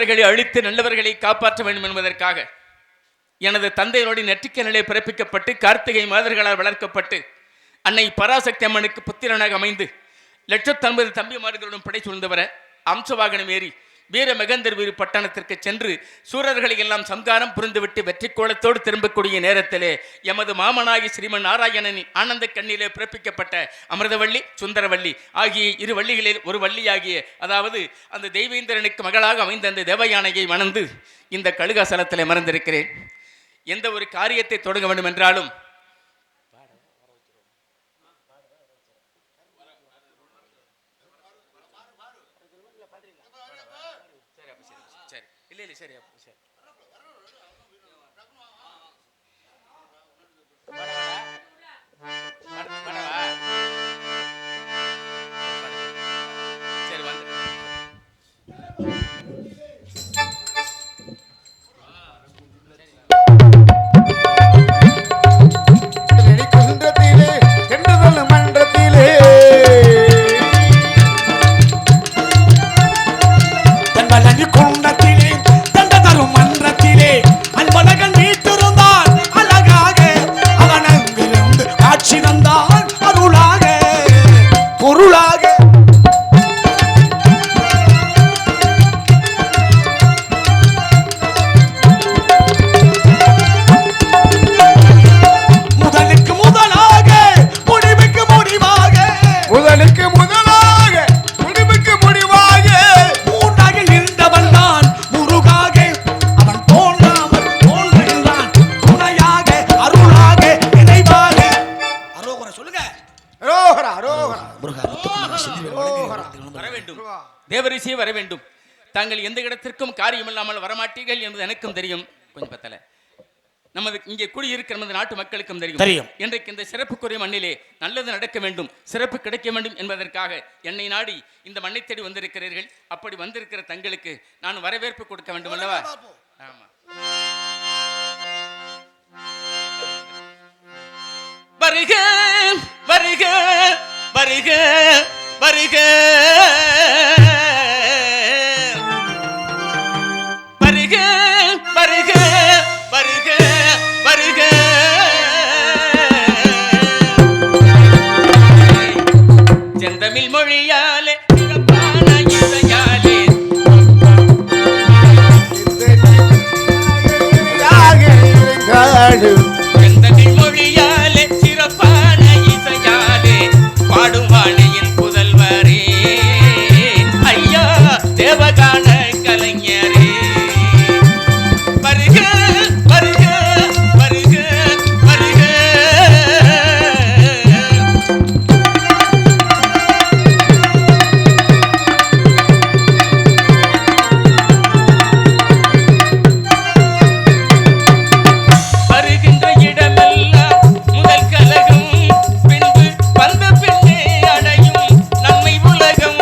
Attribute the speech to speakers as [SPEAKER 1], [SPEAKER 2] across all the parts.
[SPEAKER 1] தீயவர்களை அழித்து நல்லவர்களை காப்பாற்ற வேண்டும் என்பதற்காக எனது தந்தையோடு நெற்றிக்கனிலே பிறப்பிக்கப்பட்டு கார்த்திகை மாதர்களால் வளர்க்கப்பட்டு அன்னை பராசக்தி அம்மனுக்கு புத்திரனாக அமைந்து 150 தம்பிமார்களுடன் படை சூழ்ந்தவர அம்சவாகனம் ஏறி வீர மகந்தர்வீர் பட்டணத்திற்கு சென்று சூரர்களை எல்லாம் சம்காரம் புரிந்துவிட்டு வெற்றி கோலத்தோடு திரும்பக்கூடிய நேரத்திலே எமது மாமனாகி ஸ்ரீமன் நாராயணனின் ஆனந்த கண்ணிலே பிறப்பிக்கப்பட்ட அமிர்தவள்ளி சுந்தரவள்ளி ஆகிய இரு வள்ளிகளில் ஒரு வள்ளியாகிய அதாவது அந்த தெய்வேந்திரனுக்கு மகளாக அமைந்த அந்த தேவயானையை மணந்து இந்த கழுகாசலத்திலே மறந்திருக்கிறேன். எந்த ஒரு காரியத்தை தொடங்க வேண்டும் என்றாலும் சரி தேவரிசியே வர வேண்டும். தாங்கள் எந்த இடத்திற்கும் காரியமில்லாமல் வரமாட்டீர்கள் என்பது எனக்கும் தெரியும். கொஞ்சம் பத்தல நமது இங்கே குடியிருக்கிற நமது நாட்டு மக்களுக்கும் தெரியும். இன்றைக்கு இந்த சிறப்புக்குரிய மண்ணிலே நல்லது நடக்க வேண்டும், சிறப்பு கிடைக்க வேண்டும் என்பதற்காக என்னை நாடி இந்த மண்ணை தேடி வந்திருக்கிறீர்கள். அப்படி வந்திருக்கிற தங்களுக்கு நான் வரவேற்பு கொடுக்க வேண்டும் அல்லவா? ஆமா. வருக வருக வருக வருக வருக வருக வருக வருக செந்தமிழ் மொழியாலே சிறப்பான இசையாலே செந்தமிழ் மொழியாலே சிறப்பான இசையாலே பாடும் வாழையின் புதல்வரே ஐயா தேவகான கலைஞரே வருக வருக வருக வருக. வருகின்ற இடமெல்லாம் முதல் கலகம் பின்பு வந்த பின்னே அடையும் நன்மை உலகம்.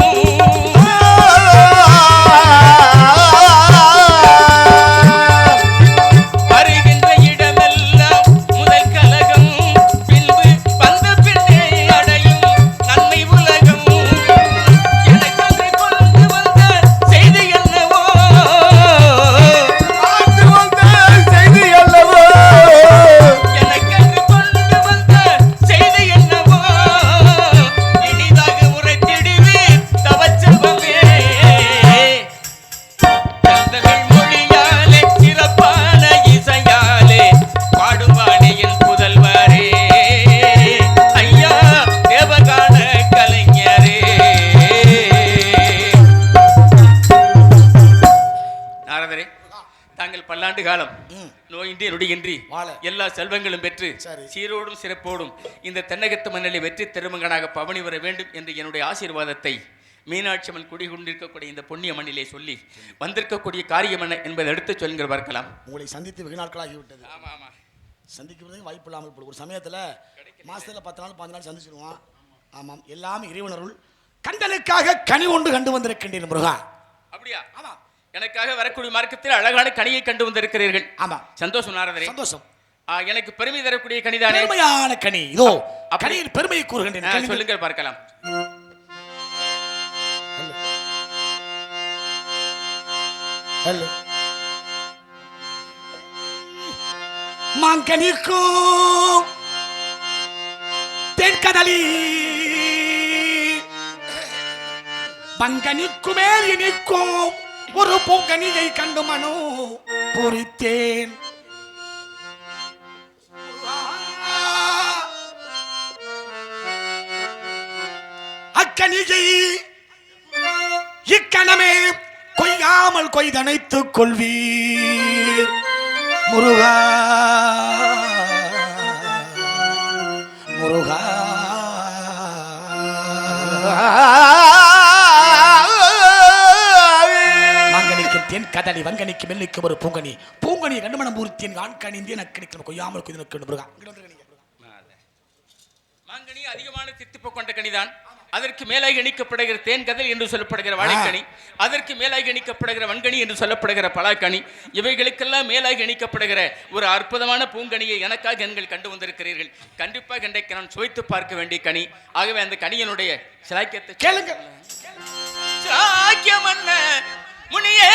[SPEAKER 1] வருகின்ற இடமெல்லாம் முதல் கலகம் பின்பு வந்த பின்னே அடையும் நன்மை உலகம். எனக்கென்று கொண்டு வந்த செய்தி என்னவோ எனக்கென்று கொண்டு வந்த செய்தி என்னவோ இனிதாக உரைத்திடுவீர் தவச்செல்வமே. செந்தமிழ் மொழியாலே சிறப்பான இசையாலே பாடுவாணியின் புதல்வரே ஐயா தேவகான கலைஞரே. நாரதரே, தாங்கள் பல்லாண்டு காலம் நோயின்றி நொடியின்றி எல்லா செல்வங்களும் பெற்று சீரோடும் சிறப்போடும் இந்த தென்னகத்து மண்ணிலே வெற்றி திருமகனாக பவனி வர வேண்டும் என்று என்னுடைய ஆசீர்வாதத்தை மீனாட்சி அம்மன் குடிகொண்டிருக்கக்கூடிய இந்த புண்ணிய மண்ணிலே சொல்லி வந்திருக்கக்கூடிய காரியம் என்ன என்பதை எடுத்து சொல்லுங்கள் பார்க்கலாம்.
[SPEAKER 2] உங்களை சந்தித்து வெகு நாட்களாகிவிட்டது.
[SPEAKER 1] ஆமா ஆமா,
[SPEAKER 2] சந்திக்கிறதுக்கு வாய்ப்பு இல்லாமல் போடும். ஒரு சமயத்தில் மாசத்துல 10 நாள் 15 நாள் சந்திச்சிருவோம். ஆமாம், எல்லாமே இறைவனருள். கண்டனுக்காக கனி ஒன்று கண்டு வந்திருக்கின்றேன் முருகா.
[SPEAKER 1] அப்படியா? ஆமா, எனக்காக வரக்கூடிய மார்க்கத்தில் அழகான கனியை கண்டு வந்திருக்கிறீர்கள்.
[SPEAKER 2] ஆமா,
[SPEAKER 1] சந்தோஷம் நாரதரே,
[SPEAKER 2] சந்தோஷம்.
[SPEAKER 1] எனக்கு பெருமை தரக்கூடிய கனிதானே?
[SPEAKER 2] பெருமையான கனி இதோ. கனியின் பெருமையை கூறுகின்றேன்,
[SPEAKER 1] சொல்லுங்கள் பார்க்கலாம்.
[SPEAKER 2] மாங்கனிக்கும் தென்கடலி பங்கனிக்கு மேல் இனிக்கும் ஒரு பூங்கனியை கண்டு மனோ பொறித்தேன். அக்கனியை இக்கணமே கொய்யாமல் கொய்தனைத்துக் கொள்வீர் முருகா முருகா. மாங்கனிக்கும் தென் கதலி வங்கனிக்கு மெல்லிக்கும் ஒரு பூங்கனி பூங்கனி கண்டுமணம் பூர்த்தியின் ஆண்கணிந்தே நக்கணிக்கும் கொய்யாமல் கொய்தனைக்கு முருகா.
[SPEAKER 1] மாங்கனி அதிகமான தித்திப்பு கொண்ட கனிதான். அதற்கு மேலாக இணைக்கப்படுகிற தேன் கதல் என்று சொல்லப்படுகிற வாழைக்கனி, அதற்கு மேலாக இணைக்கப்படுகிற வன்கனி என்று சொல்லப்படுகிற பலாக்கனி, இவைகளுக்கெல்லாம் மேலாக இணைக்கப்படுகிற ஒரு அற்புதமான பூங்கனியை எனக்காக எங்கள் கண்டு வந்திருக்கிறீர்கள். கண்டிப்பாக இன்றைக்கு நான் சுவைத்து பார்க்க வேண்டிய கனி. ஆகவே அந்த கனியனுடைய சிலாக்கியத்தை
[SPEAKER 2] கேளுங்க.
[SPEAKER 1] சிலாக்கியம் என்ன முனியே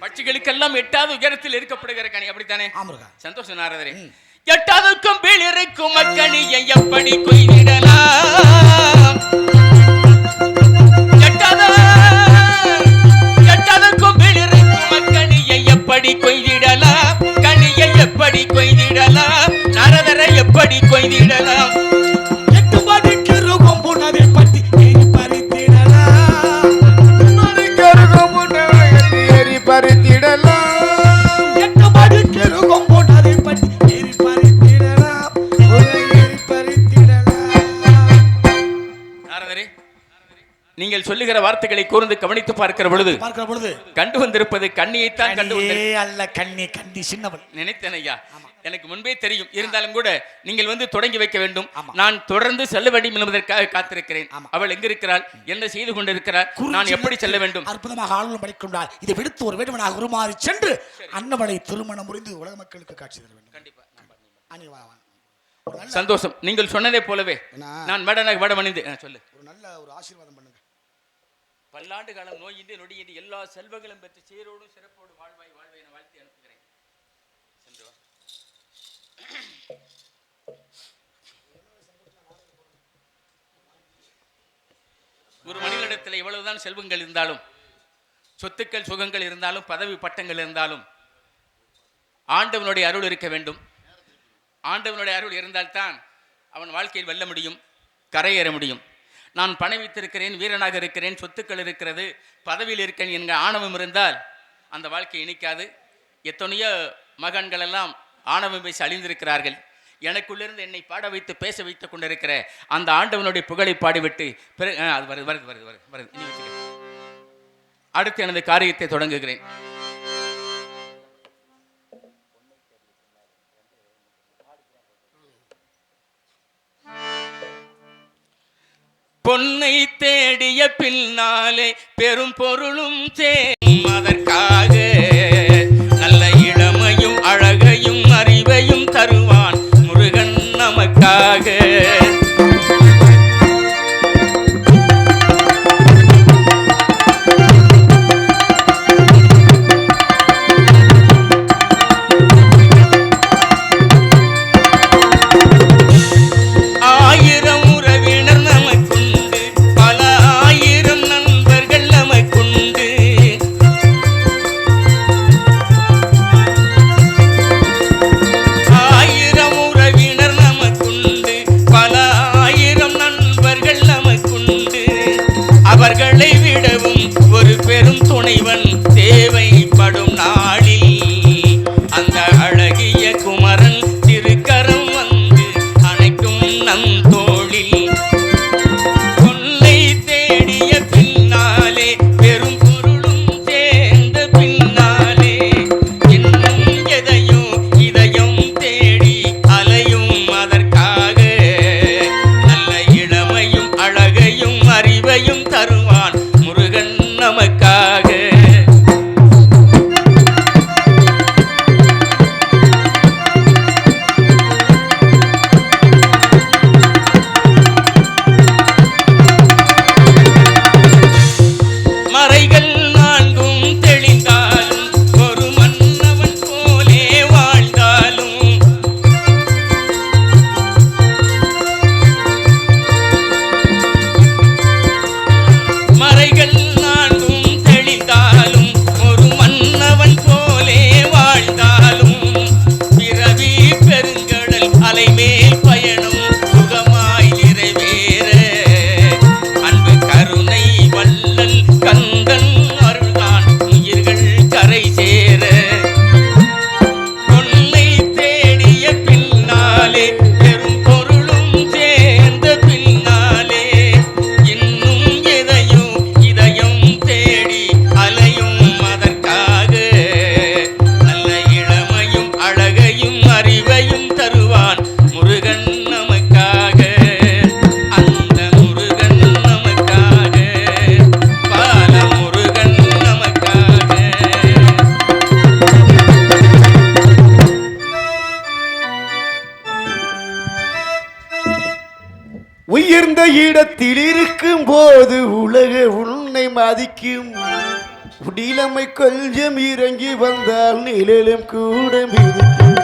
[SPEAKER 1] பட்சிகளுக்கெல்லாம் எட்டாவது உயரத்தில் இருக்கப்படுகிற கனி. அப்படித்தானே? சந்தோஷம் நாரதரே. எட்டாவதுக்கும் மேல் இருக்கும் மக்கனியை எப்படி கொய்திடலாம்? எட்டாவதுக்கும் மேல் இருக்கும் மக்கனியை எப்படி கொய்திடலாம்? கனியை எப்படி கொய்திடலாம்? நாரதரை எப்படி கொய்திடலாம்? நீங்கள் சொல்லுகிற வார்த்தைகளை கூர்ந்து கவனித்து பார்க்கிற பொழுது கண்டு வந்திருப்பது கண்ணியைத்தான் கண்டு
[SPEAKER 2] அல்ல கண்ணி கண்டி சின்னவள்
[SPEAKER 1] நினைத்தேன் ஐயா. எனக்கு முன்பே தெரியும். இருந்தாலும் கூட நீங்கள் வந்து தொடங்கி வைக்க வேண்டும். நான் தொடர்ந்து செல்ல வேண்டும் என்பதற்காக காத்திருக்கிறேன். அவள் எங்க இருக்கிறாள், என்ன செய்து கொண்டிருக்கிறாள், நான் எப்படி செல்ல வேண்டும்?
[SPEAKER 2] அற்புதமாக ஆளுநர் படிக்கின்றார். இதை விடுத்து ஒரு வேண்டுமனாக உருமாறி சென்று அன்னவளை திருமணம் புரிந்து உலக மக்களுக்கு காட்சி தர வேண்டும். கண்டிப்பா.
[SPEAKER 1] சந்தோஷம். நீங்கள் சொன்னதே போலவே நான் வேடனாக வேடமணிந்து சொல்லு.
[SPEAKER 2] ஒரு நல்ல ஒரு ஆசீர்வாதம் பண்ணுங்க.
[SPEAKER 1] பல்லாண்டு காலம் நோயின்றி நொடியின்றி எல்லா செல்வங்களும் பெற்று சீரோடும் சிறப்போடு வாழ்வாய் வாழ்வை என வாழ்த்தி அனுப்புகிறேன். ஒரு மனிதனிடத்தில் எவ்வளவுதான் செல்வங்கள் இருந்தாலும், சொத்துக்கள் சுகங்கள் இருந்தாலும், பதவி பட்டங்கள் இருந்தாலும், ஆண்டவனுடைய அருள் இருக்க வேண்டும். ஆண்டவனுடைய அருள் இருந்தால்தான் அவன் வாழ்க்கையில் வெல்ல முடியும், கரையேற முடியும். நான் பணம் வைத்திருக்கிறேன், வீரனாக இருக்கிறேன், சொத்துக்கள் இருக்கிறது, பதவியில் இருக்கேன் என்கிற ஆணவம் இருந்தால் அந்த வாழ்க்கை இனிக்காது. எத்தனையோ மகன்கள் எல்லாம் ஆணவம் பேசி அழிந்திருக்கிறார்கள். எனக்குள்ளிருந்து என்னை பாட வைத்து பேச வைத்துக் கொண்டிருக்கிற அந்த ஆண்டவனுடைய புகழை பாடிவிட்டு அது வருது வருது வருது வருது வருது இனி வச்சுக்க. அடுத்து எனது காரியத்தை தொடங்குகிறேன். பொன்னை தேடிய பின்னாலே பெரும் பொருளும் சேரும், அதற்காக நல்ல இளமையும் அழகையும் அறிவையும் தருவான் முருகன் நமக்காக. அவர்களை விடவும் ஒரு பெரும் துணைவன் தேவைப்படும் நாளில் அந்த அழகிய குமரன் திருக்கரம் வந்து அணைக்கும் நம் தோளில். பொன்னை தேடிய பின்னாலே பெரும் பொருளும் சேர்ந்த பின்னாலே இன்னும் எதையும் இதயம் தேடி அலையும், அதற்காக நல்ல இளமையும் அழகையும் அறிவையும் தருவான் முருகன் நமக்காக. மறைகள் நான்கும் தெளிந்தாலும் ஒரு மன்னவன் போலே வாழ்ந்தாலும், மறைகள் நான்கும் தெளிந்தாலும் ஒரு மன்னவன் போலே வாழ்ந்தாலும், பிறவி பெருங்கடல் அலைமேல் பயணம் சுகமாய் நிறைவேற அன்பு கருணை வள்ளல் கந்தன் அருள்தான் உயிர்கள் கரை சேர. பொன்னை தேடிய பின்னாலே பெரும் பொருளும் சேர்ந்த பின்னாலே இன்னும் எதையும் இதயம் தேடி அலையும், அதற்காக நல்ல இளமையும் அழகையும் அறிவையும் தருவான் முருகன் நமக்காக. அந்த முருகன் நமக்காக, பால முருகன் நமக்காக.
[SPEAKER 3] உயர்ந்த இடத்தில் இருக்கும் போது உலக உன்னை மதிக்கும், உடிலமை கொஞ்சம் இறங்கி வந்தால் நிழலும் கூட மிதிக்கும்.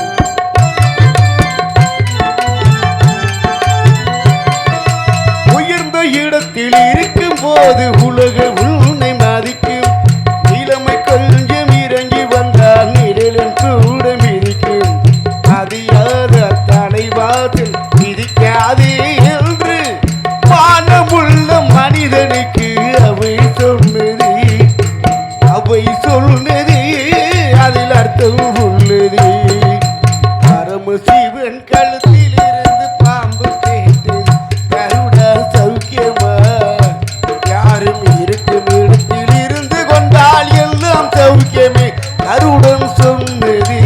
[SPEAKER 3] உயர்ந்த இடத்தில் இருக்கும் போது உலக உன்னை மதிக்கும், இளமை கொஞ்சம் இறங்கி வந்தால் நிழலும் கூட மிதிக்கும். அதியாத தலைவாதில் மிதிக்காதே என்று வானமுள்ள மனிதனுக்கு அவை சொன்னது, அவை சொன்னது அதில் அர்த்தம் உள்ளது. பரமசிவன் கழுத்தில் இருந்து பாம்பு கேட்டது, கருடா சௌக்கியமா? யாரும் இருக்கும் இடத்தில் இருந்து கொண்டால் எல்லாம் சௌக்கியமே. கருடன் சொன்னது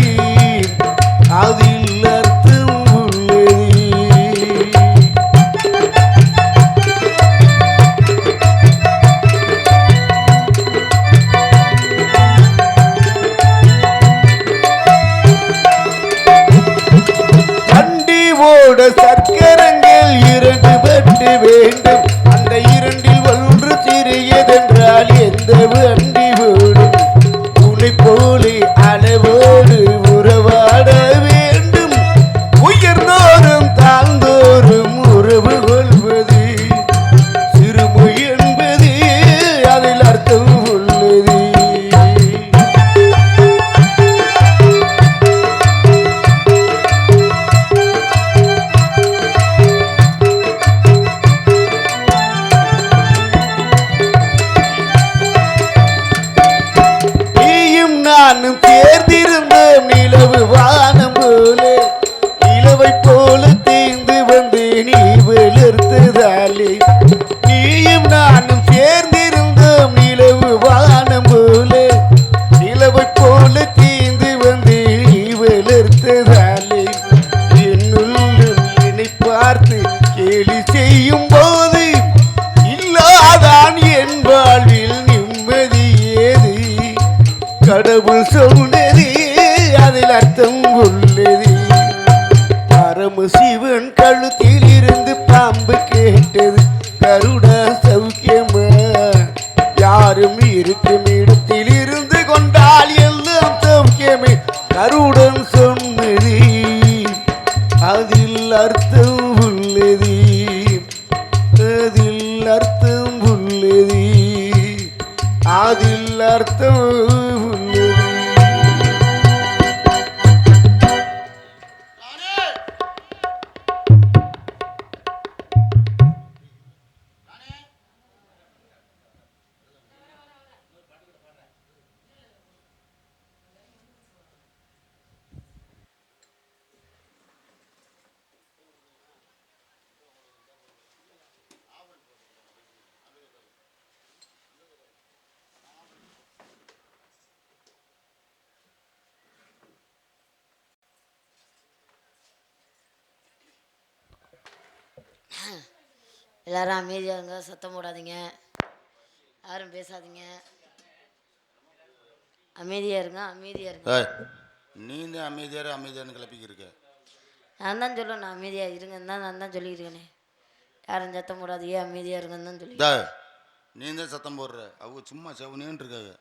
[SPEAKER 3] அதில் அர்த்தம் உள்ளது. சொன்னது அதில் அர்த்தம் உள்ளது. பரமசிவன் கழுத்தில் இருந்து பாம்பு கேட்டது கருடா சௌக்கியமா, யாரும் இருக்கும் இடத்தில் இருந்து கொண்டால் எல்லாம் சௌக்கியமே கருடன் சொன்னது அதில் அர்த்தம் உள்ளது. அதில் அர்த்தம் உள்ளது. அதில் அர்த்தம் உள்ளது.
[SPEAKER 4] எல்லாரும் அமைதியாக இருங்க, சத்தம் போடாதீங்க, யாரும் பேசாதீங்க, அமைதியாக இருங்க, அமைதியாக இருங்க.
[SPEAKER 5] நீ தான் அமைதியான்னு கிளப்பிக்கிருக்க.
[SPEAKER 4] நான் தான் சொல்ல, நான் அமைதியாக இருங்கன்னு தான் நான் தான் சொல்லியிருக்கேனே. யாரும் சத்தம் போடாதீங்க, அமைதியாக இருங்கன்னு தான் சொல்லி.
[SPEAKER 5] நீ தான் சத்தம் போடுற, அவங்க சும்மா செவனேன்னு இருக்காங்க.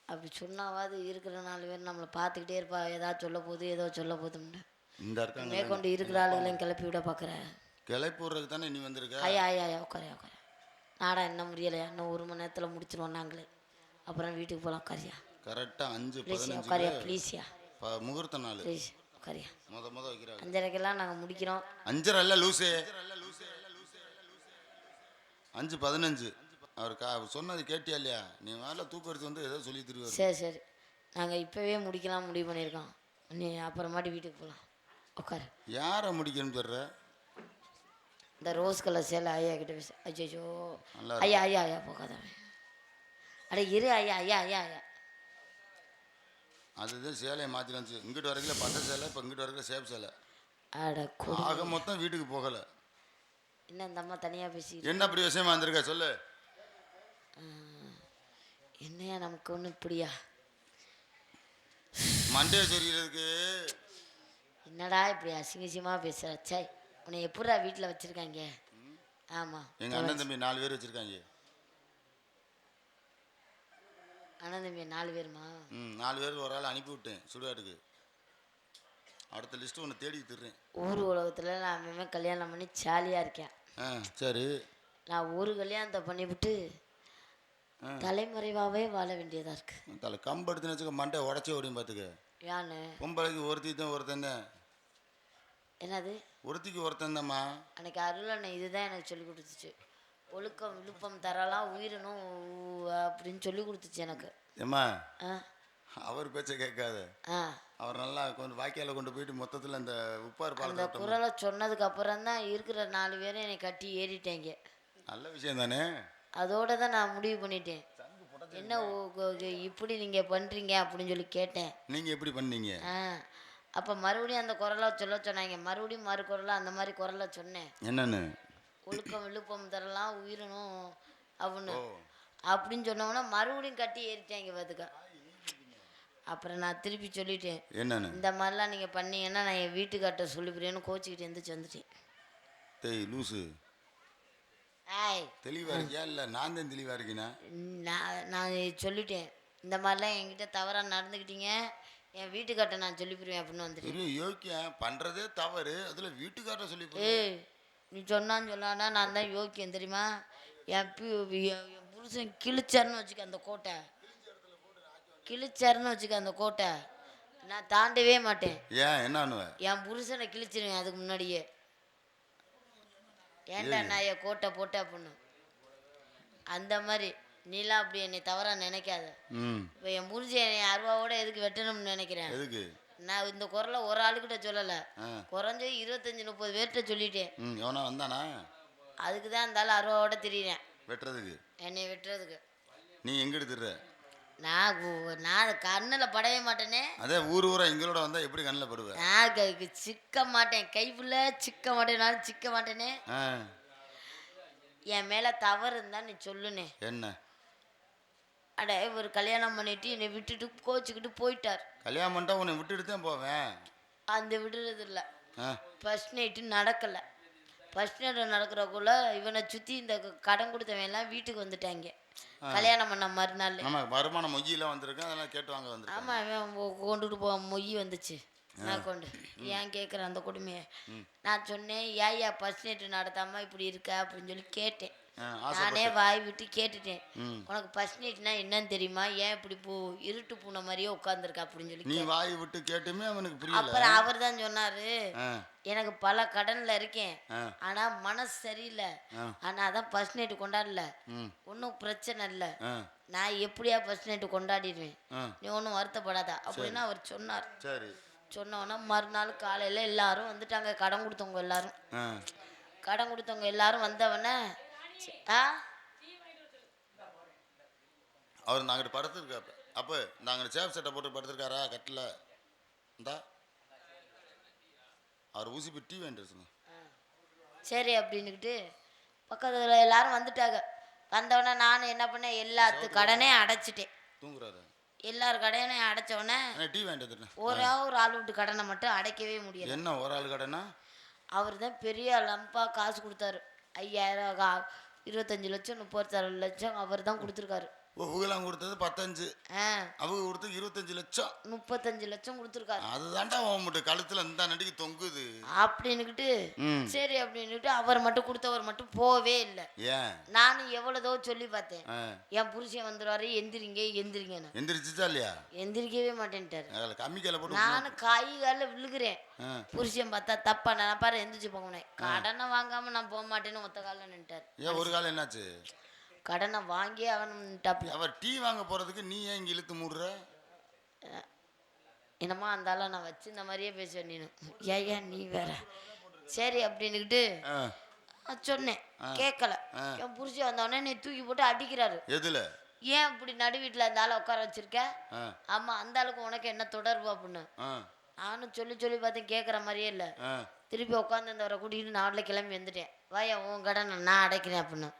[SPEAKER 4] அப்படி சொன்னாவது இருக்கிற 4 பேர் நம்மளை பார்த்துக்கிட்டே இருப்பா, ஏதாவது சொல்ல போகுது ஏதோ சொல்ல போதும்னு.
[SPEAKER 5] இந்த இருக்காங்க
[SPEAKER 4] மேற்கொண்டு இருக்கிற ஆளுகளையும் கிளப்பி விட பார்க்குறேன்.
[SPEAKER 5] கிளப்பி விடுறதுக்கு தானே நீ வந்திருக்க.
[SPEAKER 4] ஐயா ஐயா ஐயா உட்காரியா உட்கார. நாடா என்ன முடியலையா, இன்னும் 1 மணி நேரத்தில் முடிச்சிருவோம் நாங்களே, அப்புறம் வீட்டுக்கு போகலாம். உட்காரியா
[SPEAKER 5] கரெக்டாக 5:15
[SPEAKER 4] உட்காரியா ப்ளீஸ்யா,
[SPEAKER 5] முகூர்த்த நாள்
[SPEAKER 4] ப்ளீஸ் உட்காரியா.
[SPEAKER 5] முத வைக்கிறாங்க
[SPEAKER 4] 5:30க்கெல்லாம் நாங்கள் முடிக்கிறோம்.
[SPEAKER 5] 5:30 அல்ல லூசே, 5:15. அவர் சொன்னது கேட்டியா இல்லையா? நீ மேலே தூக்கம் எடுத்து வந்து ஏதோ சொல்லி தருவார்.
[SPEAKER 4] சரி சரி, நாங்கள் இப்போவே முடிக்கலாம் முடிவு பண்ணியிருக்கோம். நீ அப்புறமாட்டி வீட்டுக்கு போகலாம். உட்காரு.
[SPEAKER 5] யாரை முடிக்கணும்னு சொல்ற?
[SPEAKER 4] இந்த ரோஸ் கலர் சேலை ஐயா கிட்ட பேச. அச்சோ
[SPEAKER 5] நல்லா
[SPEAKER 4] ஐயா ஐயா ஐயா போகாதவன். அட இரு ஐயா ஐயா ஐயா ஐயா.
[SPEAKER 5] அதுதான் சேலையை மாற்றிடுச்சு. இங்கிட்டு வரைக்கும் பச்சை சேலை, இப்போ இங்கிட்டு வரைக்கும் சேப் சேலை.
[SPEAKER 4] அட
[SPEAKER 5] ஆக மொத்தம் வீட்டுக்கு போகலை.
[SPEAKER 4] என்ன இந்த அம்மா தனியாக பேசி
[SPEAKER 5] என்ன அப்படி விஷயமா வந்திருக்க சொல்லு.
[SPEAKER 4] என்னையா நமக்கு ஒன்று இப்படியா
[SPEAKER 5] மண்டைய சொல்லிக்கிறதுக்கு?
[SPEAKER 4] என்னடா இப்படி அசிங்கசியமாக பேசுகிற? சை, உன்னை எப்படா வீட்டில் வச்சுருக்காங்க? ஆமாம்,
[SPEAKER 5] எங்கள் அண்ணன் தம்பி 4 பேர் வச்சுருக்காங்க.
[SPEAKER 4] அண்ணன் தம்பி 4 பேருமா?
[SPEAKER 5] 4 பேர் ஒரு ஆள் அனுப்பி விட்டேன் சுடுகாட்டுக்கு. அடுத்த லிஸ்ட்டு ஒன்று தேடி தர்றேன்.
[SPEAKER 4] ஊர் உலகத்தில் நான் அம்மே கல்யாணம் பண்ணி ஜாலியாக இருக்கேன்.
[SPEAKER 5] சரி,
[SPEAKER 4] நான் ஒரு கல்யாணத்தை பண்ணிவிட்டு தலைமறைவாகவே வாழ வேண்டியதாக இருக்குது.
[SPEAKER 5] தலை கம்பு எடுத்துன்னு வச்சுக்க, மண்டை உடச்சி ஓடியும் பார்த்துக்க.
[SPEAKER 4] யானு
[SPEAKER 5] பொம்பளைக்கு ஒருத்தன் தான்.
[SPEAKER 4] என்னது?
[SPEAKER 5] ஒருத்திக்கு ஒருத்தன் தான்மா.
[SPEAKER 4] அன்னைக்கு அருளண்ணன் இதுதான் எனக்கு சொல்லி கொடுத்துச்சு. ஒழுக்கம் விழுப்பம் தரலாம் உயிரணும் அப்படின்னு சொல்லி கொடுத்துச்சு எனக்கு.
[SPEAKER 5] ஏம்மா, அவர் பேச்சை கேட்காத. அவர் நல்லா கொஞ்சம் வாய்க்கால கொண்டு போயிட்டு மொத்தத்தில் அந்த உப்பார்
[SPEAKER 4] அந்த குரலை சொன்னதுக்கு அப்புறம் தான் இருக்கிற 4 பேரும் என்னை கட்டி ஏறிட்டேங்க.
[SPEAKER 5] நல்ல விஷயம் தானே.
[SPEAKER 4] அதோட தான் நான் முடிவு பண்ணிட்டேன். என்ன இப்படி நீங்கள் பண்ணுறீங்க அப்படின்னு சொல்லி கேட்டேன்.
[SPEAKER 5] நீங்கள் எப்படி பண்ணீங்க?
[SPEAKER 4] அப்போ மறுபடியும் அந்த குரலை சொல்ல சொன்னாங்க. மறுபடியும் மறு குரலை அந்த மாதிரி குரலை சொன்னேன்.
[SPEAKER 5] என்னன்னு?
[SPEAKER 4] ஒழுக்கம் விழுப்பம் தரலாம் உயிரணும் அப்படின்னு அப்படின்னு சொன்னோம்னா மறுபடியும் கட்டி ஏறிட்டாங்க பார்த்துக்க. அப்புறம் நான் திருப்பி சொல்லிட்டேன்,
[SPEAKER 5] என்னன்னு
[SPEAKER 4] இந்த மாதிரிலாம் நீங்கள் பண்ணீங்கன்னா நான் என் வீட்டுக்கார்ட்ட சொல்லிக்கிறேன்னு கோச்சிக்கிட்டு எழுந்திரிச்சு வந்துட்டேன்.
[SPEAKER 5] டேய் லூசு, தெளிவா இருக்கியா? இல்லை நான் தான் தெளிவா இருக்கேனா?
[SPEAKER 4] நான் சொல்லிட்டேன், இந்த மாதிரிலாம் என்கிட்ட தவறாக நடந்துக்கிட்டீங்க, என் வீட்டுக்கார்ட்ட நான் சொல்லிப்பிடுவேன் அப்படின்னு வந்துட்டேன்.
[SPEAKER 5] யோக்கியம் பண்ணுறதே தவறு, அதில் வீட்டுக்கார்ட்ட சொல்லி.
[SPEAKER 4] நீ சொன்னான்னு சொல்லானா நான் தான் யோக்கியம் தெரியுமா? என் புருஷன் கிழிச்சாருன்னு வச்சுக்க அந்த கோட்டை, கிழிச்சாருன்னு வச்சுக்க அந்த கோட்டை நான் தாண்டவே மாட்டேன்.
[SPEAKER 5] ஏன் என்ன?
[SPEAKER 4] என் புருஷனை கிழிச்சிருவேன் அதுக்கு முன்னாடியே. ஏன்டா நான் என் கோட்டை போட்டேன் அப்படின்னு. அந்த மாதிரி நீலாம் அப்படி என்னை தவறா நினைக்காத. இப்போ என் புருஷன் என்னை 6 ரூபாவோட எதுக்கு வெட்டணும்னு நினைக்கிறேன். நான் இந்த குரலை ஒரு ஆளுக்கிட்ட சொல்லலை, குறைஞ்சது 25-30 பேர்கிட்ட சொல்லிட்டேன்.
[SPEAKER 5] எவனா வந்தானா?
[SPEAKER 4] அதுக்கு தான் அந்த ஆள் 6 ரூபாவோட திரியிறேன்
[SPEAKER 5] வெட்டுறதுக்கு,
[SPEAKER 4] என்னை வெட்டுறதுக்கு.
[SPEAKER 5] நீ எங்க எடுத்துற?
[SPEAKER 4] நான் கண்ணில் படவே மாட்டேனே.
[SPEAKER 5] அதே ஊரா எங்களோட வந்தா எப்படி கண்ணில் படுவேன்?
[SPEAKER 4] நான் சிக்க மாட்டேன், கைப்புள்ள சிக்க மாட்டேனாலும் சிக்க மாட்டேனே. என் மேல தவறு இருந்தா நீ சொல்லுனே.
[SPEAKER 5] என்ன?
[SPEAKER 4] அட இவர் கல்யாணம் பண்ணிட்டு என்னை விட்டுட்டு கோச்சிக்கிட்டு போயிட்டார்.
[SPEAKER 5] கல்யாணம் பண்ணிட்டா உன்னை விட்டுட்டு தான் போவேன்.
[SPEAKER 4] அந்த விடுறது இல்லை. ஃபர்ஸ்ட் நைட்டு நடக்கலை. ஃபர்ஸ்ட் நைட்டு நடக்கிறக்குள்ள இவனை சுற்றி இந்த கடன் கொடுத்தவன் எல்லாம் வீட்டுக்கு வந்துட்டாங்க. கல்யாணம் பண்ண மறுநாள்.
[SPEAKER 5] ஆமாம், வருமானம் மொய்யெல்லாம் வந்திருக்கேன், அதெல்லாம் கேட்டு வாங்க வந்து.
[SPEAKER 4] ஆமாம், அவன் கொண்டுட்டு போக மொய் வந்துச்சு. நான் கொண்டு ஏன் கேட்குறேன் அந்த கொடுமையை. நான் சொன்னேன், ஏயா ஃபர்ஸ்ட் நைட்டு நடத்தாமல் இப்படி இருக்க அப்படின்னு சொல்லி கேட்டேன். நானே வாய் விட்டு கேட்டுட்டேன், உனக்கு ஃபர்ஸ்ட் நைட்னா என்னன்னு தெரியுமா, ஏன் இப்படி இருட்டு பூனை மாதிரியே உட்காந்துருக்க அப்படின்னு சொல்லி.
[SPEAKER 5] நீ வாய் விட்டு கேட்டுமே அவனுக்கு புரியல.
[SPEAKER 4] அப்புறம் அவர் தான் சொன்னாரு, எனக்கு பல கடன்ல இருக்கேன், ஆனா மனசு சரியில்லை, ஆனா அதான் ஃபர்ஸ்ட் நைட்டு கொண்டாடல, ஒன்றும் பிரச்சனை இல்லை, நான் எப்படியா ஃபர்ஸ்ட் நைட்டு கொண்டாடிடுவேன், நீ ஒன்றும் வருத்தப்படாத அப்படின்னு அவர் சொன்னார்.
[SPEAKER 5] சரி,
[SPEAKER 4] சொன்னோன்னா மறுநாள் காலையில எல்லாரும் வந்துட்டாங்க. கடன் கொடுத்தவங்க எல்லாரும் வந்தவன
[SPEAKER 5] அவர் நாங்கிட்ட படுத்துருக்காப்ப. அப்போ நாங்கள் சேஃப் சட்டை போட்டு படுத்துருக்காரா கட்டில் இந்தா, அவர் ஊசி போய் டீ வேண்டிருச்சுங்க.
[SPEAKER 4] சரி அப்படின்னுக்கிட்டு பக்கத்தில் எல்லாரும் வந்துட்டாங்க. வந்தவொடனே நான் என்ன பண்ணேன், எல்லாத்து கடனே அடைச்சிட்டேன்.
[SPEAKER 5] தூங்குறாரு.
[SPEAKER 4] எல்லாரும் கடனையும் அடைச்சோடனே
[SPEAKER 5] டீ வேண்டியது
[SPEAKER 4] ஒரு ஆள் விட்டு கடனை மட்டும் அடைக்கவே முடியாது.
[SPEAKER 5] என்ன ஒரு ஆள் கடனா? அவர்
[SPEAKER 4] தான் பெரிய லம்பா காசு கொடுத்தாரு. 5000, 25 லட்சம், 36 லட்சம் அவர் தான் கொடுத்துருக்காரு.
[SPEAKER 5] உகலாம் கொடுத்தது 15, அவங்க கொடுத்தது 25 லட்சம்,
[SPEAKER 4] 35 லட்சம் கொடுத்துருக்காரு.
[SPEAKER 5] அதுதான்டா உன் கழுத்துல இந்த நடிகை தொங்குது
[SPEAKER 4] அப்படின்னுக்கிட்டு. சரி அப்படின்னுட்டு அவர் மட்டும் கொடுத்தவர் மட்டும் போவே இல்லை. நானும் எவ்வளவுதோ சொல்லி பார்த்தேன், என் புருஷன் வந்துடுவாரு, எந்திரிங்கன்னு.
[SPEAKER 5] எந்திரிச்சுச்சா இல்லையா?
[SPEAKER 4] எந்திரிக்கவே மாட்டேன்ட்டாரு.
[SPEAKER 5] கம்மிக்கால போட்டு
[SPEAKER 4] நானும் கை காலில் விழுகிறேன். புருஷன் பார்த்தா தப்பா நான் பாரு எந்திரிச்சு போங்க, கடனை வாங்காம நான் போக மாட்டேன்னு ஒத்த காலில் நின்ட்டார்.
[SPEAKER 5] ஏன் ஒரு காலம் என்னாச்சு?
[SPEAKER 4] கடனை வாங்கி
[SPEAKER 5] அவர் டீ வாங்க போறதுக்கு நீ ஏன் இங்க இழுத்து மூடுற?
[SPEAKER 4] என்னமோ அந்தால நான் வச்சு இந்த மாதிரியே பேசுவேன். நீனு ஏன் நீ வேற. சரி அப்படின்னுக்கிட்டு சொன்னேன், கேட்கல. என் புருஷன் வந்தவொடனே நீ தூக்கி போட்டு அடிக்கிறாரு.
[SPEAKER 5] எதுல? ஏன்
[SPEAKER 4] இப்படி நடு வீட்டுல அந்த ஆளை உட்கார வச்சிருக்க? ஆமா, அந்த ஆளுக்கு உனக்கு என்ன தொடர்பு அப்படின்னு நானும் சொல்லி பார்த்தேன், கேட்குற மாதிரியே இல்லை. திருப்பி உட்காந்து இந்த வர கூட்டிகிட்டு நாட்டில் கிளம்பி வந்துட்டேன். வாயா உன் கடனை நான் அடைக்கிறேன் அப்படின்னு.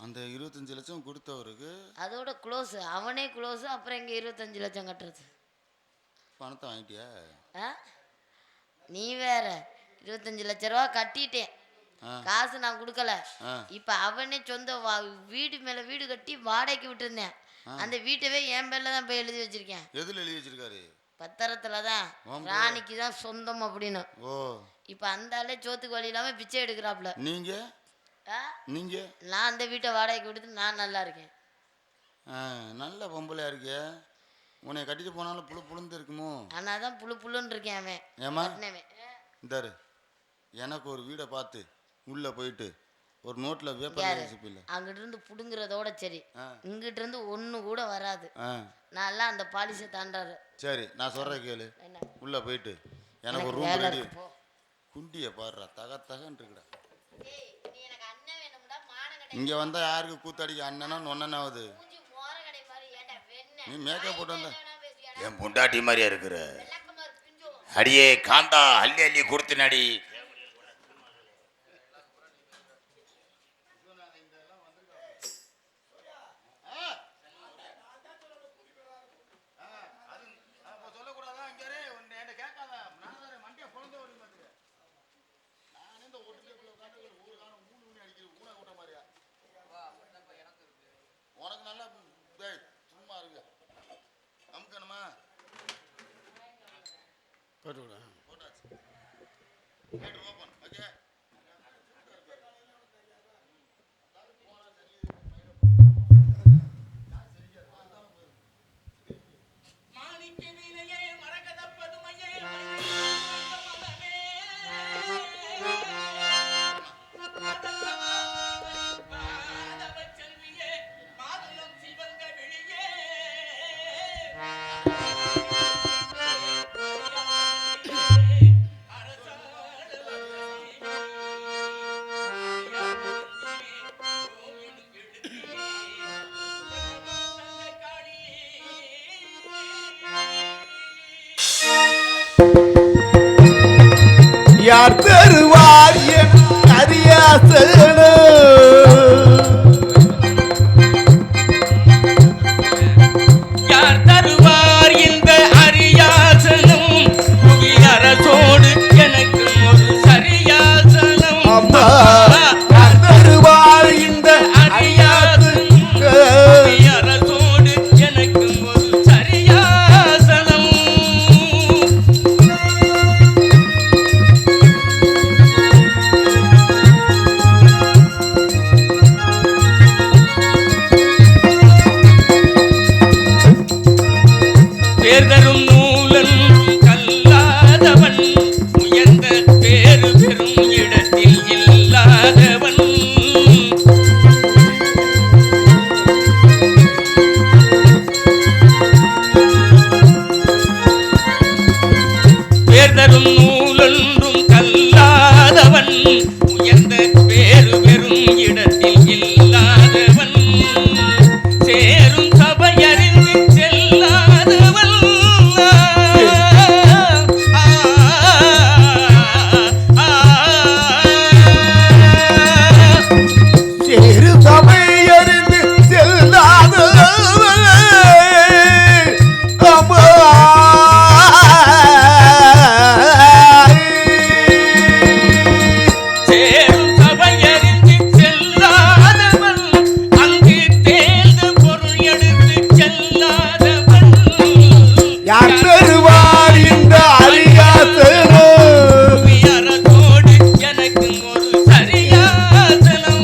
[SPEAKER 5] அந்த 25 லட்சம் கொடுத்தவருக்கு
[SPEAKER 4] அதோட க்ளோஸ், அவனே க்ளோஸ். அப்புறம் இங்கே 25 லட்சம் கட்டுறது.
[SPEAKER 5] பணத்தை வாங்கிட்டியா?
[SPEAKER 4] நீ வேற 25 லட்ச ரூபா கட்டிட்டேன், காசு நான் கொடுக்கல. இப்ப அவனே சொந்த வீடு மேல வீடு கட்டி வாடகைக்கு விட்டுருந்தேன். அந்த வீட்டவே என் பேர்ல தான் போய் எழுதி வச்சிருக்கேன்.
[SPEAKER 5] எதுல எழுதி வச்சிருக்காரு?
[SPEAKER 4] பத்திரத்துலதான், ராணிக்கு தான் சொந்தம் அப்படின்னு. இப்ப அந்த ஆளே சோத்துக்கு வழி இல்லாம பிச்சை எடுக்கிறாப்ல.
[SPEAKER 5] நீங்க
[SPEAKER 4] நான் அந்த வீட்டை வாடகைக்கு விட்டு நான் நல்லா இருக்கேன்.
[SPEAKER 5] நல்ல பொம்பளையா இருக்கிய. உன்னை கட்டிட்டு போனாலும் புழு புழுந்து இருக்குமோ?
[SPEAKER 4] ஆனால் தான் புழுன்னு இருக்கேன் அவன்.
[SPEAKER 5] ஏமா இந்தாரு, எனக்கு ஒரு வீடை பார்த்து உள்ள போயிட்டு ஒரு நோட்ல வேப்பல
[SPEAKER 4] அங்கிட்ட இருந்து புடுங்குறதோட சரி, இங்கிட்ட இருந்து ஒண்ணு கூட வராது. நான் அந்த பாலிசை தாண்டாரு.
[SPEAKER 5] சரி, நான் சொல்றேன் கேளு. உள்ள போயிட்டு எனக்கு ஒரு ரூம் ரெடி. குண்டிய பாடுறா, தகன்னு இருக்குடா. இங்க வந்தா யாருக்கு கூத்தடிக்க அண்ணனா நொண்ணனாவது? நீ மேக்கப் போட்டு வந்த
[SPEAKER 6] என் பொண்டாட்டி மாதிரியா இருக்கிற. அடியே காந்தா, அள்ளி அள்ளி கொடுத்து நடி.
[SPEAKER 5] உனக்கு நல்லா சும்மா இருக்கு. அமுக்கணுமா? போட்டாச்சு. ஓபன். ஓகே.
[SPEAKER 3] யார் தருவார் என் அரியாசன
[SPEAKER 1] பேர்தரும் நூலன் கல்லாதவன் உயர்ந்த பேரு பெறும் இடத்தில் இல்லாதவன் பேர்தரும் நூலொன்றும் கல்லாதவன் உயர்ந்த பேரு பெறும் இடத்தில் இல்லாதவன் சேரும் சபையறிந்து செல்லாதவன்
[SPEAKER 3] சேரு சபையறிந்து செல்லாதவன் அம்மா
[SPEAKER 1] சேரும் சபையறிந்து செல்லாதவன் அங்கு தேர்ந்த பொருள் எடுத்து செல்லாதவன்
[SPEAKER 3] யார் பெறுவார் இந்த அரியாசனோ
[SPEAKER 1] அரசோடு எனக்கு ஒரு சரியாசனம்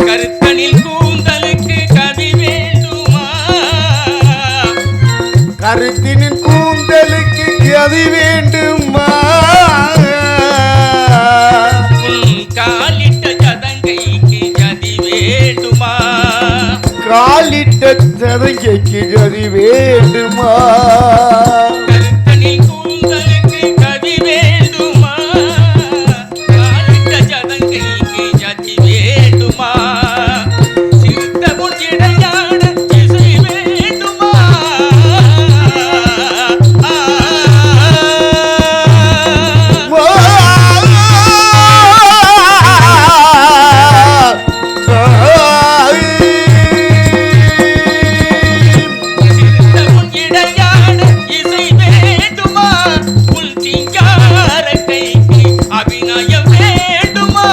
[SPEAKER 1] கருத்தனில் கூந்தலுக்கு கவி வேண்டுமா
[SPEAKER 3] கருத்தினின் கூந்தலுக்கு கதி வேண்டுமா
[SPEAKER 1] உன் காலிட்ட சதங்கைக்கு கதி வேண்டுமா
[SPEAKER 3] காலிட்ட சதங்கைக்கு கதி வேண்டுமா
[SPEAKER 1] கருத்தனில் கூந்தலுக்கு கவி வேண்டுமா காலிட்ட சதங்கைக்கு கதி வேண்டுமா சிறுத்த முன்னிடையான இசை வேண்டுமா சிறுத்த முன்னிடையான இசை வேண்டுமா உன் சிங்கார கைக்கு அபிநயம் வேண்டுமா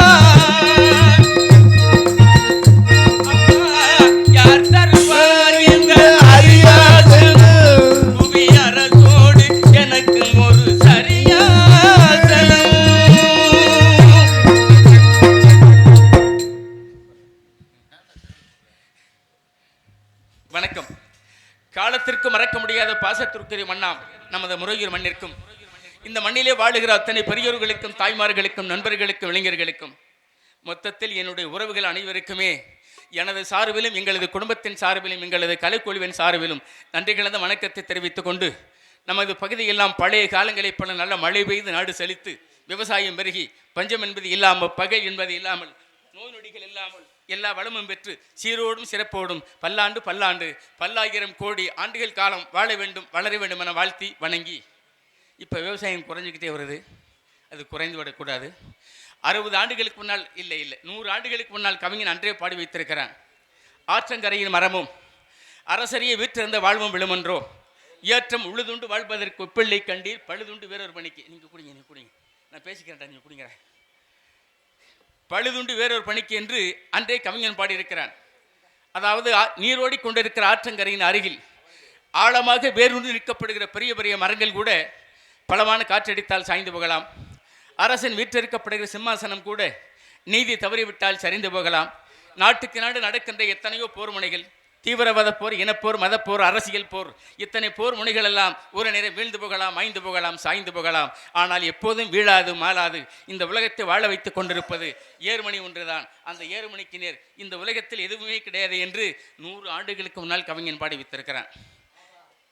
[SPEAKER 1] யார் தருவார் என்ற அறியாசனம் புவி அரசோடு எனக்கு ஒரு சரியாசனம் வணக்கம். காலத்திற்கு மறக்க முடியாத பாசத்திற்குரிய மண்ணாம் நமது முருகர் மண்ணிற்கும் இந்த மண்ணிலே வாழுகிற அத்தனை பெரியோர்களுக்கும் தாய்மார்களுக்கும் நண்பர்களுக்கும் இளைஞர்களுக்கும் மொத்தத்தில் என்னுடைய உறவுகள் அனைவருக்குமே எனது சார்பிலும் எங்களது குடும்பத்தின் சார்பிலும் எங்களது கலைக்குழுவின் சார்பிலும் நன்றி கலந்த வணக்கத்தை தெரிவித்துக் கொண்டு நமது பகுதியெல்லாம் பழைய காலங்களைப் போல நல்ல மழை பெய்து நாடு செழித்து விவசாயம் பெருகி பஞ்சம் என்பது இல்லாமல் பகை என்பது இல்லாமல் நோய் நொடிகள் இல்லாமல் எல்லா வளமும் பெற்று சீரோடும் சிறப்போடும் பல்லாண்டு பல்லாண்டு பல்லாயிரம் கோடி ஆண்டுகள் காலம் வாழ வேண்டும் வளர வேண்டும் என வாழ்த்தி வணங்கி இப்போ விவசாயம் குறைஞ்சிக்கிட்டே வருது. அது குறைந்து விடக்கூடாது. 60 ஆண்டுகளுக்கு முன்னால் இல்லை 100 ஆண்டுகளுக்கு முன்னால் கவிஞன் அன்றே பாடி வைத்திருக்கிறான். ஆற்றங்கரையின் மரமும் அரசரிய வீற்றிருந்த வாழ்வும் விழுமன்றோ ஏற்றம் உழுதுண்டு வாழ்வதற்கு ஒப்பிள்ளை கண்டீர் பழுதுண்டு வேறொரு பணிக்கு. நீங்கள் குடிங்க நான் பேசிக்கிறேன்டா, நீங்கள் குடிங்கிறேன். பழுதுண்டு வேறொரு பணிக்கு என்று அன்றே கவிஞன் பாடியிருக்கிறான். அதாவது நீரோடி கொண்டிருக்கிற ஆற்றங்கரையின் அருகில் ஆழமாக வேரூன்றி நிற்கப்படுகிற பெரிய பெரிய மரங்கள் கூட பலமான காற்றடித்தால் சாய்ந்து போகலாம். அரசன் வீற்றிருக்கப்படுகிற சிம்மாசனம் கூட நீதி தவறிவிட்டால் சரிந்து போகலாம். நாட்டுக்கு நாடு நடக்கின்ற எத்தனையோ போர் முனைகள், தீவிரவாத போர், இனப்போர், மதப்போர், அரசியல் போர், இத்தனை போர் முனைகள் எல்லாம் ஒரு நேரம் வீழ்ந்து போகலாம், மாய்ந்து போகலாம், சாய்ந்து போகலாம். ஆனால் எப்போதும் வீழாது மாளாது இந்த உலகத்தை வாழ வைத்துக் கொண்டிருப்பது ஏர்மணி ஒன்றுதான். அந்த ஏர்மணிக்கு நேர் இந்த உலகத்தில் எதுவுமே கிடையாது என்று 100 ஆண்டுகளுக்கு முன்னால் கவிஞன் பாடி வைத்திருக்கிறான்.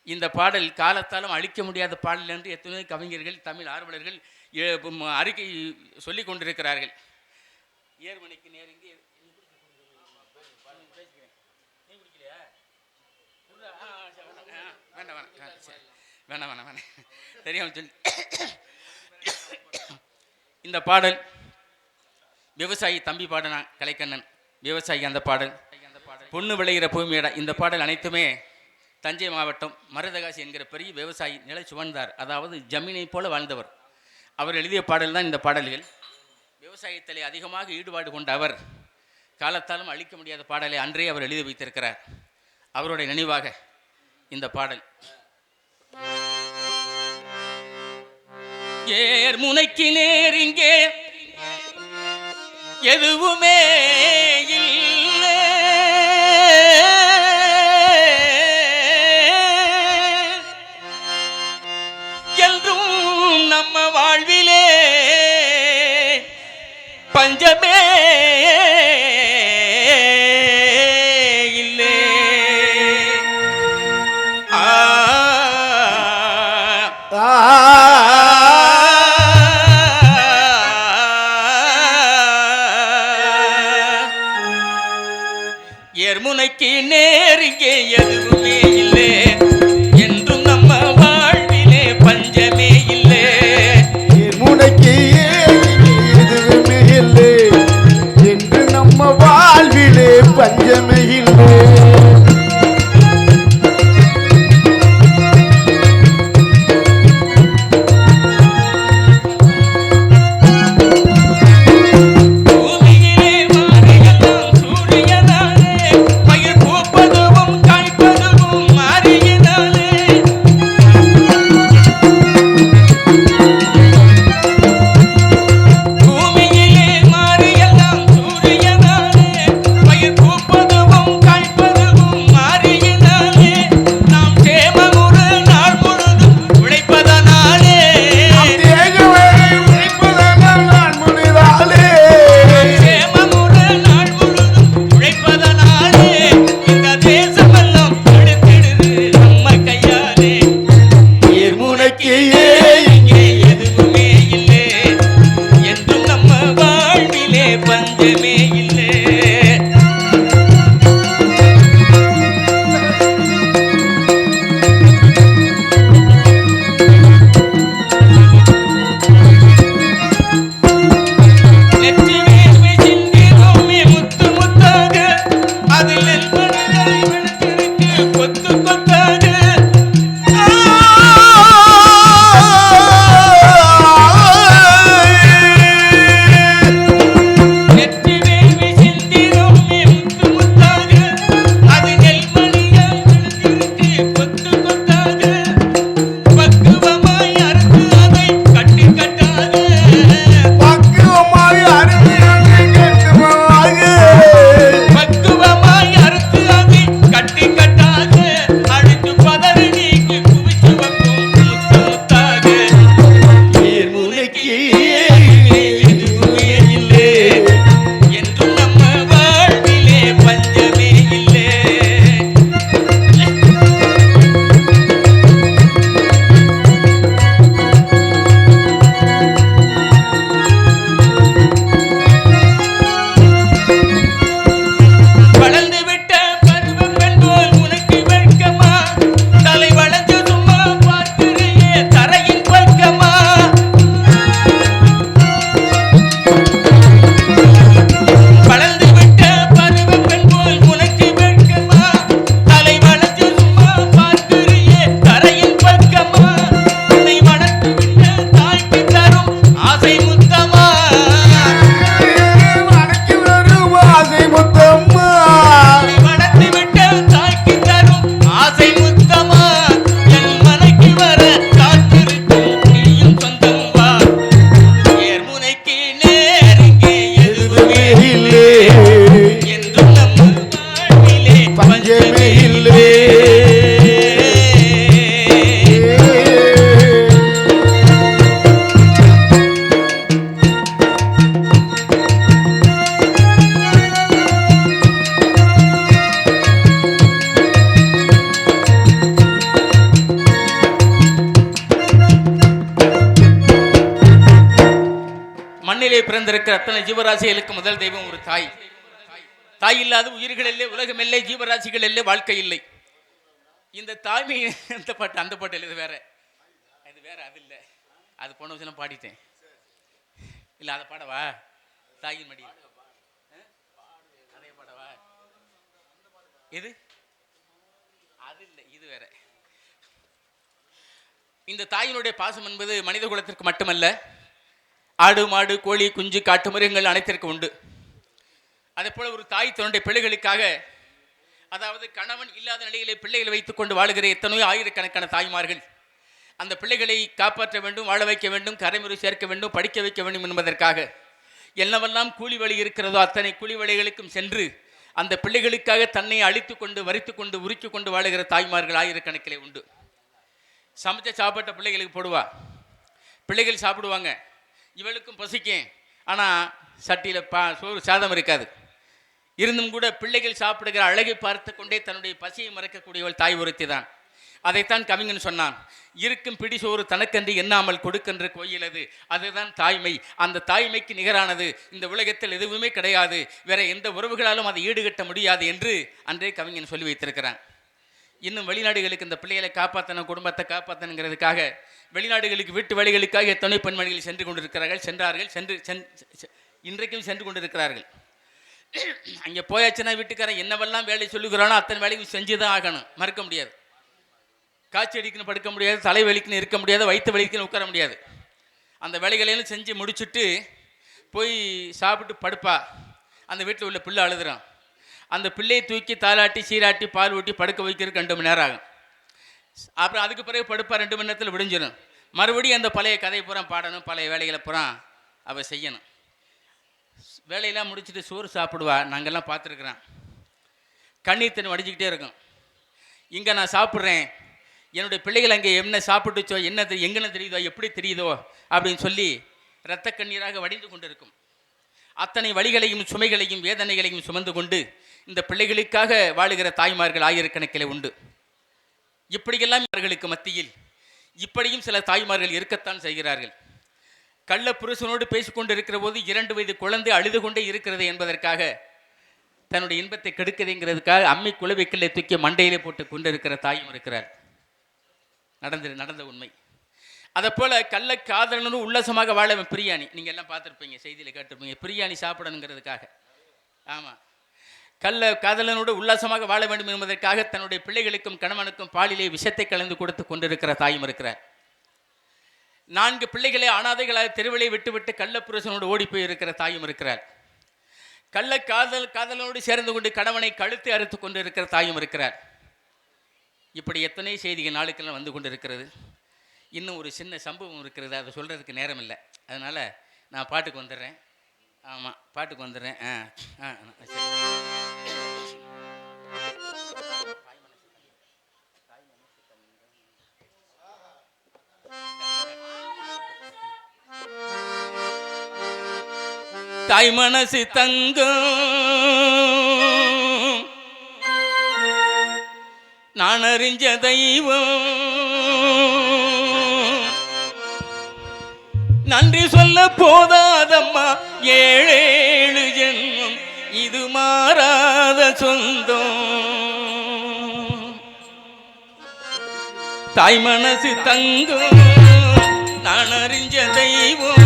[SPEAKER 1] இந்த பாடல் காலத்தாலும் அழிக்க முடியாத பாடல் என்று எத்தனையோ கவிஞர்கள், தமிழ் ஆர்வலர்கள் அறிக்கை சொல்லிக் கொண்டிருக்கிறார்கள். ஏர்மணிக்கு நேர் இங்கே வேணாம் தெரியாம சொல்லி இந்த பாடல் விவசாயி தம்பி பாடினா கலைக்கண்ணன் விவசாயி. அந்த பாடல் பொண்ணு விளைகிற பூமியடா. இந்த பாடல் அனைத்துமே தஞ்சை மாவட்டம் மருதகாசி என்கிற பெரிய விவசாயி நிலை சுவந்தார், அதாவது ஜமீனை போல வாழ்ந்தவர். அவர் எழுதிய பாடல் தான் இந்த பாடல்கள். விவசாயத்திலே அதிகமாக ஈடுபாடு கொண்ட அவர் காலத்தாலும் அழிக்க முடியாத பாடலை அன்றே அவர் எழுதி வைத்திருக்கிறார். அவருடைய நினைவாக இந்த பாடல். ஏர் முனைக்கு நேர் இங்கே எதுவுமே இல்லை. என்றும் நம்ம வாழ்விலே பஞ்சமே இல்லை. ஏர்முனைக்கு நேருங்கே எதுவுமே இல்லை. என்றும் நம்ம வாழ்விலே பஞ்சமே இல்லை.
[SPEAKER 3] முனைக்கு எதுவுமே இல்லை என்று நம்ம வாழ்விலே பஞ்சமே இல்லை.
[SPEAKER 1] பூமியிலே மாறியெல்லாம் சூரியனாலே, பயிர் பூப்பதுவும் காய்ப்பதுவும் மாறியதாலே. பூமியிலே மாறியெல்லாம் சூரியனாலே, பயிர் பூப்பதுவும் காய்ப்பதுவும் மாறியதாலே. நாம் சேமமுறு நாள் முழுதும் உழைப்பதனாலே,
[SPEAKER 3] தேகவரை உழைப்பதனால் நான் முனிதாலே.
[SPEAKER 1] சேமமுறு நாள் முழுதும் உழைப்பதனாலே, இந்த தேசமெல்லாம் செழித்திடுது நம்ம கையாலே.
[SPEAKER 3] முனைக்கு
[SPEAKER 1] இங்கே எதுவுமே இல்லை. என்றும் நம்ம வாழ்விலே பஞ்சமே இல்லை. நெற்றி வேர்வை சிந்தினோமே முத்து முத்தாக, அதில் நெல்மணிகளை விழுந்திருக்கு கொத்து கொத்தாக. நெற்றி வேர்வை சிந்தினோமே முத்து முத்தாக, அதில் நெல்மணிகள் விழுந்திருக்கு கொத்து கொத்தாக. பக்குவமாய் அறுத்து அதை கட்டி கட்டாக,
[SPEAKER 3] பக்குவமாய் அருமையாக கேட்குமாக.
[SPEAKER 1] பக்குவமாய் அறுத்து அதை கட்டி கட்டாக. அழித்து பதறி நீக்கி குவிச்சு வைப்போம் முத்து முத்தாக.
[SPEAKER 3] முனைக்கு
[SPEAKER 1] எதுவுமே இல்லை. என்றும் நம்ம வாழ்விலே பஞ்சமே இல்லை. வளர்ந்து விட்ட பருவம் என்போல் உனக்கு வெட்கமா? தலை வளைஞ்சு சும்மா பார்க்கிறியே தரையின் பக்கமா? வளர்ந்து விட்ட பருவம் என்போல் உனக்கு வெட்கமா? தலை வளைஞ்சு சும்மா பார்க்கிறியே தரையின் பக்கமா? உன்னை வளர்த்து விட்ட தாய்க்கு தரும் ஆசை முத்தமா?
[SPEAKER 3] வணக்கி வரும் ஆசை முத்தம்மா.
[SPEAKER 1] வளர்த்து விட்ட தாய்க்கு தரும் ஆசை முத்தமா? என் மனைக்கு வர காத்திருக்கும் நீயும் சொந்தம் வா. ஏர்முனைக்கு நேருங்கே எதுவுமே
[SPEAKER 3] இல்லை
[SPEAKER 1] என்றும் நம்ம வாழ்விலே பஞ்சமே இல்லை. மண்ணிலே பிறந்திருக்கிற அத்தனை ஜீவராசிகளுக்கு முதல் தெய்வம் ஒரு தாய். தாய் இல்லாத உயிர்கள் இல்லை, உலகம் இல்லை, ஜீவராசிகள் இல்லை, வாழ்க்கை இல்லை. இந்த தாய்மை அந்த பாட்டு அந்த பாட்டு இல்லை, இது வேற, இது வேற, அது இல்லை. அது போன வச்சு பாடிட்டேன். இல்லை அதை பாடவா? தாயின் மடி அதே பாடவா? எது? அது இல்லை, இது வேற. இந்த தாயினுடைய பாசம் என்பது மனித குலத்திற்கு மட்டுமல்ல, ஆடு மாடு கோழி குஞ்சு காட்டு மிருகங்கள் அனைத்திற்கும் உண்டு. அதே போல ஒரு தாய் தன்னுடைய பிள்ளைகளுக்காக, அதாவது கணவன் இல்லாத நிலையிலே பிள்ளைகளை வைத்துக் கொண்டு வாழுகிற எத்தனையோ ஆயிரக்கணக்கான தாய்மார்கள் அந்த பிள்ளைகளை காப்பாற்ற வேண்டும், வாழ வைக்க வேண்டும், கரைமுறை சேர்க்க வேண்டும், படிக்க வைக்க வேண்டும் என்பதற்காக என்னவெல்லாம் கூலி வழி இருக்கிறதோ அத்தனை கூலி வழிகளுக்கும் சென்று அந்த பிள்ளைகளுக்காக தன்னை அழித்து கொண்டு வரித்து கொண்டு உருக்கி கொண்டு வாழுகிற தாய்மார்கள் ஆயிரக்கணக்கிலே உண்டு. சமைச்ச சாப்பாட்டை பிள்ளைகளுக்கு போடுவா, பிள்ளைகள் சாப்பிடுவாங்க, இவளுக்கும் பசிக்கும். ஆனால் சட்டியில் சோறு சாதம் இருக்காது. இருந்தும் கூட பிள்ளைகள் சாப்பிடுகிற அழகை பார்த்து கொண்டே தன்னுடைய பசியை மறக்கக்கூடியவள் தாய் ஒருத்தி தான். அதைத்தான் கவிஞன் சொன்னான், இருக்கும் பிடி சோறு தனக்கன்று எண்ணாமல் கொடுக்கின்ற கோயிலது, அதுதான் தாய்மை. அந்த தாய்மைக்கு நிகரானது இந்த உலகத்தில் எதுவுமே கிடையாது, வேற எந்த உறவுகளாலும் அதை ஈடுகட்ட முடியாது என்று அன்றே கவிஞன் சொல்லி வைத்திருக்கிறான். இன்னும் வெளிநாடுகளுக்கு இந்த பிள்ளைகளை காப்பாற்றணும், குடும்பத்தை காப்பாற்றணுங்கிறதுக்காக வெளிநாடுகளுக்கு வீட்டு வழிகளுக்காக எத்தனை பெண்மணிகள் சென்று கொண்டிருக்கிறார்கள், இன்றைக்கும் சென்று கொண்டிருக்கிறார்கள். அங்கே போயாச்சுன்னா வீட்டுக்காரன் என்னவெல்லாம் வேலை சொல்லுகிறானோ அத்தனை வேலையும் செஞ்சுதான் ஆகணும், மறுக்க முடியாது. காய்ச்சி அடிக்கணும் படுக்க முடியாது, தலை வலிக்குன்னு இருக்க முடியாது, வயிற்று வலிக்குன்னு உட்கார முடியாது. அந்த வேலைகளையும் செஞ்சு முடிச்சுட்டு போய் சாப்பிட்டு படுப்பா. அந்த வீட்டில் உள்ள பிள்ளை அழுதுறான். அந்த பிள்ளையை தூக்கி தாளாட்டி சீராட்டி பால் ஊட்டி படுக்க வைக்கிறதுக்கு 2 மணி நேரம் ஆகும். அப்புறம் அதுக்கு பிறகு படுப்பா, 2 மணி நேரத்தில் விடிஞ்சிடும். மறுபடியும் அந்த பழைய கதையை பூரா பாடணும், பழைய வேலைகளை பூரா அவள் செய்யணும். வேலையெல்லாம் முடிச்சுட்டு சோறு சாப்பிடுவா. நாங்கள்லாம் பார்த்துருக்குறோம். கண்ணீர் தண்ணி வடிஞ்சிக்கிட்டே இருக்கும். இங்கே நான் சாப்பிட்றேன், என்னுடைய பிள்ளைகள் அங்கே என்ன சாப்பிட்டுச்சோ, என்ன எங்கன்னு தெரியுதோ, எப்படி தெரியுதோ அப்படின்னு சொல்லி இரத்த கண்ணீராக வடிந்து கொண்டு இருக்கும். அத்தனை வழிகளையும் சுமைகளையும் வேதனைகளையும் சுமந்து கொண்டு இந்த பிள்ளைகளுக்காக வாழுகிற தாய்மார்கள் ஆயிரக்கணக்கில் உண்டு. இப்படியெல்லாம் இவர்களுக்கு மத்தியில் இப்படியும் சில தாய்மார்கள் இருக்கத்தான் செய்கிறார்கள். கள்ள புருஷனோடு பேசிக்கொண்டு இருக்கிற போது 2 வயது குழந்தை அழுது கொண்டே இருக்கிறது என்பதற்காக தன்னுடைய இன்பத்தை கெடுக்குதுங்கிறதுக்காக அம்மி குலவைக்கல்லை தூக்கி மண்டையிலே போட்டு கொண்டு இருக்கிற தாயும் இருக்கிறார். நடந்த உண்மை. அதை போல கள்ள காதலனும் உல்லாசமாக வாழ பிரியாணி, நீங்கள் எல்லாம் பார்த்துருப்பீங்க, செய்தியில் கேட்டிருப்பீங்க, பிரியாணி சாப்பிடணுங்கிறதுக்காக. ஆமாம், கள்ள காதலனோடு உல்லாசமாக வாழ வேண்டும் என்பதற்காக தன்னுடைய பிள்ளைகளுக்கும் கணவனுக்கும் பாலிலே விஷத்தை கலந்து கொடுத்து கொண்டிருக்கிற தாயும் இருக்கிறார். 4 பிள்ளைகளை அனாதைகளாக தெருவிலை விட்டுவிட்டு கள்ள புருஷனோடு ஓடி போய் இருக்கிற தாயும் இருக்கிறார். கள்ள காதலனோடு சேர்ந்து கொண்டு கணவனை கழுத்து அறுத்து கொண்டு இருக்கிற தாயும் இருக்கிறார். இப்படி எத்தனை செய்திகள் நாளுக்கெல்லாம் வந்து கொண்டு இருக்கிறது. இன்னும் ஒரு சின்ன சம்பவம் இருக்கிறது, அதை சொல்கிறதுக்கு நேரம் இல்லை, அதனால் நான் பாட்டுக்கு வந்துடுறேன். ஆமாம், பாட்டுக்கு வந்துடுறேன். சரி. தாய் மனசு தங்கம் நான் அறிஞ்ச தெய்வம், நன்றி சொல்ல போதாதம்மா 7 ஜென்மம் இது மாறாத சொந்தம். தாய் மனசு தங்கம் நான் அறிஞ்ச தெய்வம்,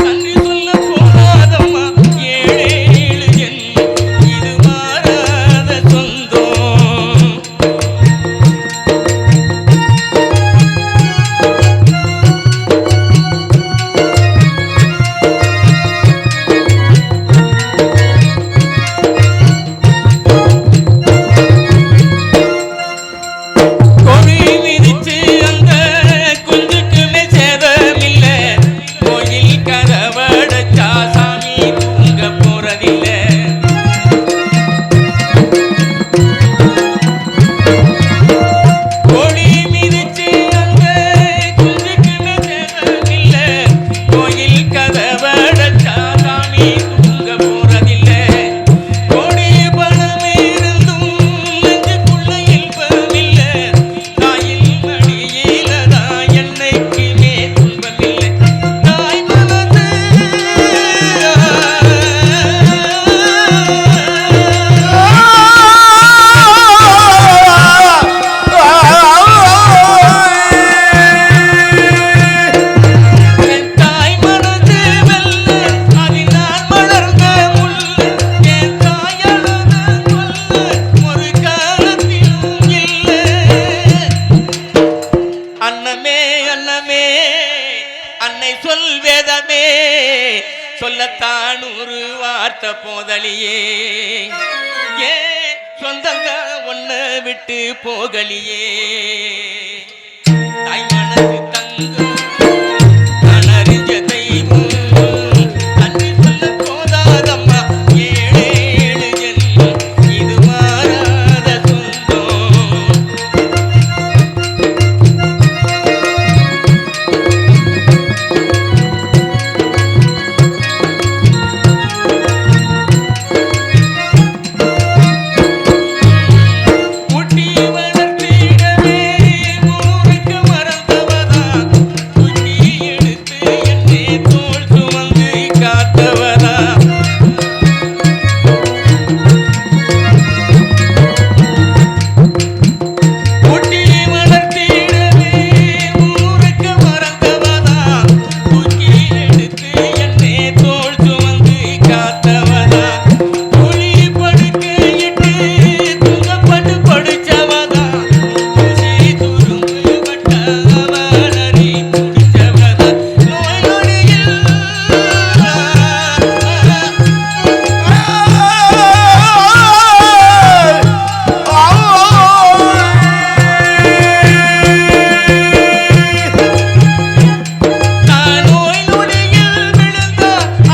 [SPEAKER 1] நன்றி சொல்ல போதாதம்மா 7 ஜென்மம் இது மாறாத சொந்தம். சொல்லத்தான் ஒரு வார்த்தை போதலியே, ஏ சொந்தங்க ஒன்ன விட்டு போகலியே. தாய் மனசு தங்கம் நான் அறிஞ்ச தெய்வம் அன்று சொல்ல போதாதம்மா ஏழேழு ஜென்மம் இது மாறாத சொந்தம் ஊட்டி வளர்த்திடவே ஊருக்கு மறந்தவதா ஊட்டி எடுத்து என்னை தோள் சுமந்து காத்தவதா ஊட்டி வளர்த்திடவே ஊருக்கு மறந்தவதா ஊட்டி எடுத்து என்னை தோள் சுமந்து காத்தவதா ஒளி படுக்கையிட்டு தூங்கப்பட்டு படிச்சவதா ஊசி துரும்பு பட்டவளரி பிடிச்சவதா நோய் நொடியில் நான் நோய் நொடியில் விழுந்த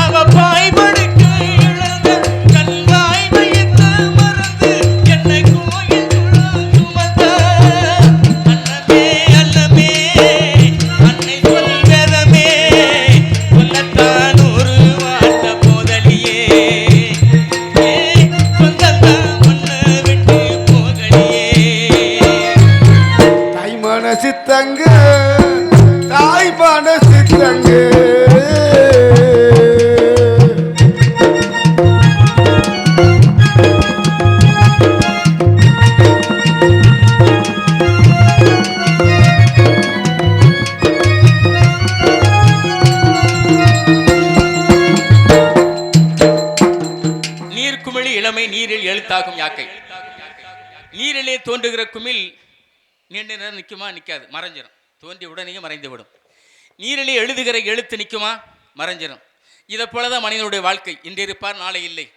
[SPEAKER 1] அவ பாய் படுக்க இழந்த கல்வாய் வைத்து மறந்து என்னை கோயிலுள்ள சுமந்த அன்னமே அன்னமே அன்னை சொல்வதமே சொல்லத்தான் ஒரு வார்த்தை போதலியே சொந்தந்தான் மண்ணை விட்டு போகலியே
[SPEAKER 3] தாய் மனசு தங்க தாய் மனசு தங்க
[SPEAKER 1] நீர் குமிழி இளமை நீரில் எழுத்தாகும் யாக்கை நீரிலே தோன்றுகிற குமிழ் நீண்ட நேரம் நிற்குமா நிற்காது மறைஞ்சிடும் தோன்றி உடனேயே மறைந்து விடும் நீரிலே எழுதுகிற எழுத்து நிற்குமா மறைஞ்சிடும் இதை போலதான் மனிதனுடைய வாழ்க்கை இன்று இருப்பார் நாளை இல்லை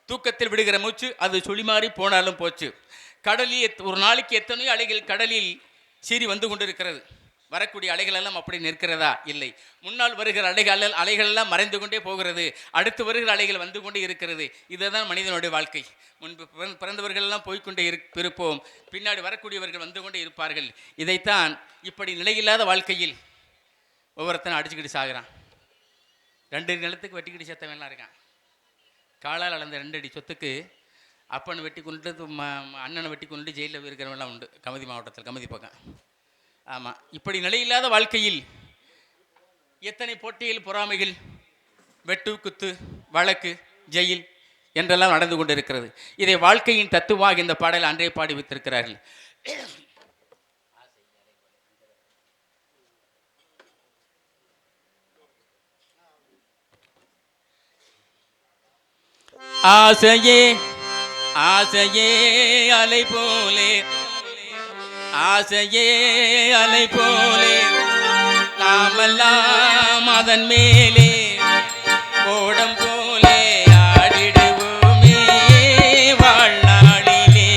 [SPEAKER 1] தூக்கத்தில் விடுகிற மூச்சு அது சுழிமாறி போனாலும் போச்சு கடலில் ஒரு நாளைக்கு எத்தனையோ அலைகள் கடலில் சீறி வந்து கொண்டிருக்கிறது வரக்கூடிய அலைகள் எல்லாம் அப்படி நிற்கிறதா இல்லை முன்னால் வருகிற அலைகள் எல்லாம் மறைந்து கொண்டே போகிறது அடுத்து வருகிற அலைகள் வந்து கொண்டே இருக்கிறது இதுதான் மனிதனுடைய வாழ்க்கை முன்பு பிறந்தவர்கள் எல்லாம் போய்கொண்டே இருப்போம் பின்னாடி வரக்கூடியவர்கள் வந்து கொண்டே இருப்பார்கள் இதைத்தான் இப்படி நிலையில்லாத வாழ்க்கையில் ஒவ்வொருத்தனும் அடிச்சுக்கிட்டு சாகுறான் 2 நிலத்துக்கு வெட்டிக்கிட்டு சேர்த்தவன்லாம் இருக்கான் காலால் அளந்த 2 அடி சொத்துக்கு அப்பனை வெட்டி கொண்டு அண்ணனை வெட்டி கொண்டு ஜெயிலில் இருக்கிறவங்களாம் உண்டு கமதி மாவட்டத்தில் கமதி பக்கம் ஆமாம் இப்படி நிலையில்லாத வாழ்க்கையில் எத்தனை போட்டிகள் பொறாமைகள் வெட்டு குத்து வழக்கு ஜெயில் என்றெல்லாம் நடந்து கொண்டு இருக்கிறது இதை வாழ்க்கையின் தத்துவமாக இந்த பாடல் அன்றே பாடி வைத்திருக்கிறார்கள் ஆசையே ஆசையே அலை போலே ஆசையே அலை போலே நாமெல்லாம் அதன் மேலே ஓடம் போலே ஆடிடுவோமே வாழ்நாளிலே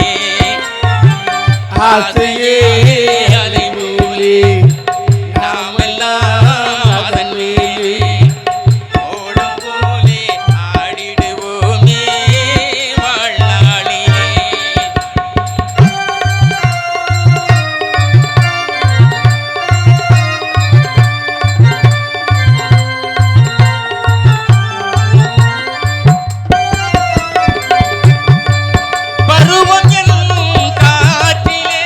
[SPEAKER 1] ஆசையே அலை போலே நாமெல்லாம் அதன் மேலே ஓடம் போலே ஆடிடுவோமே வாழ்நாளிலே பருவம் என்னும் காற்றிலே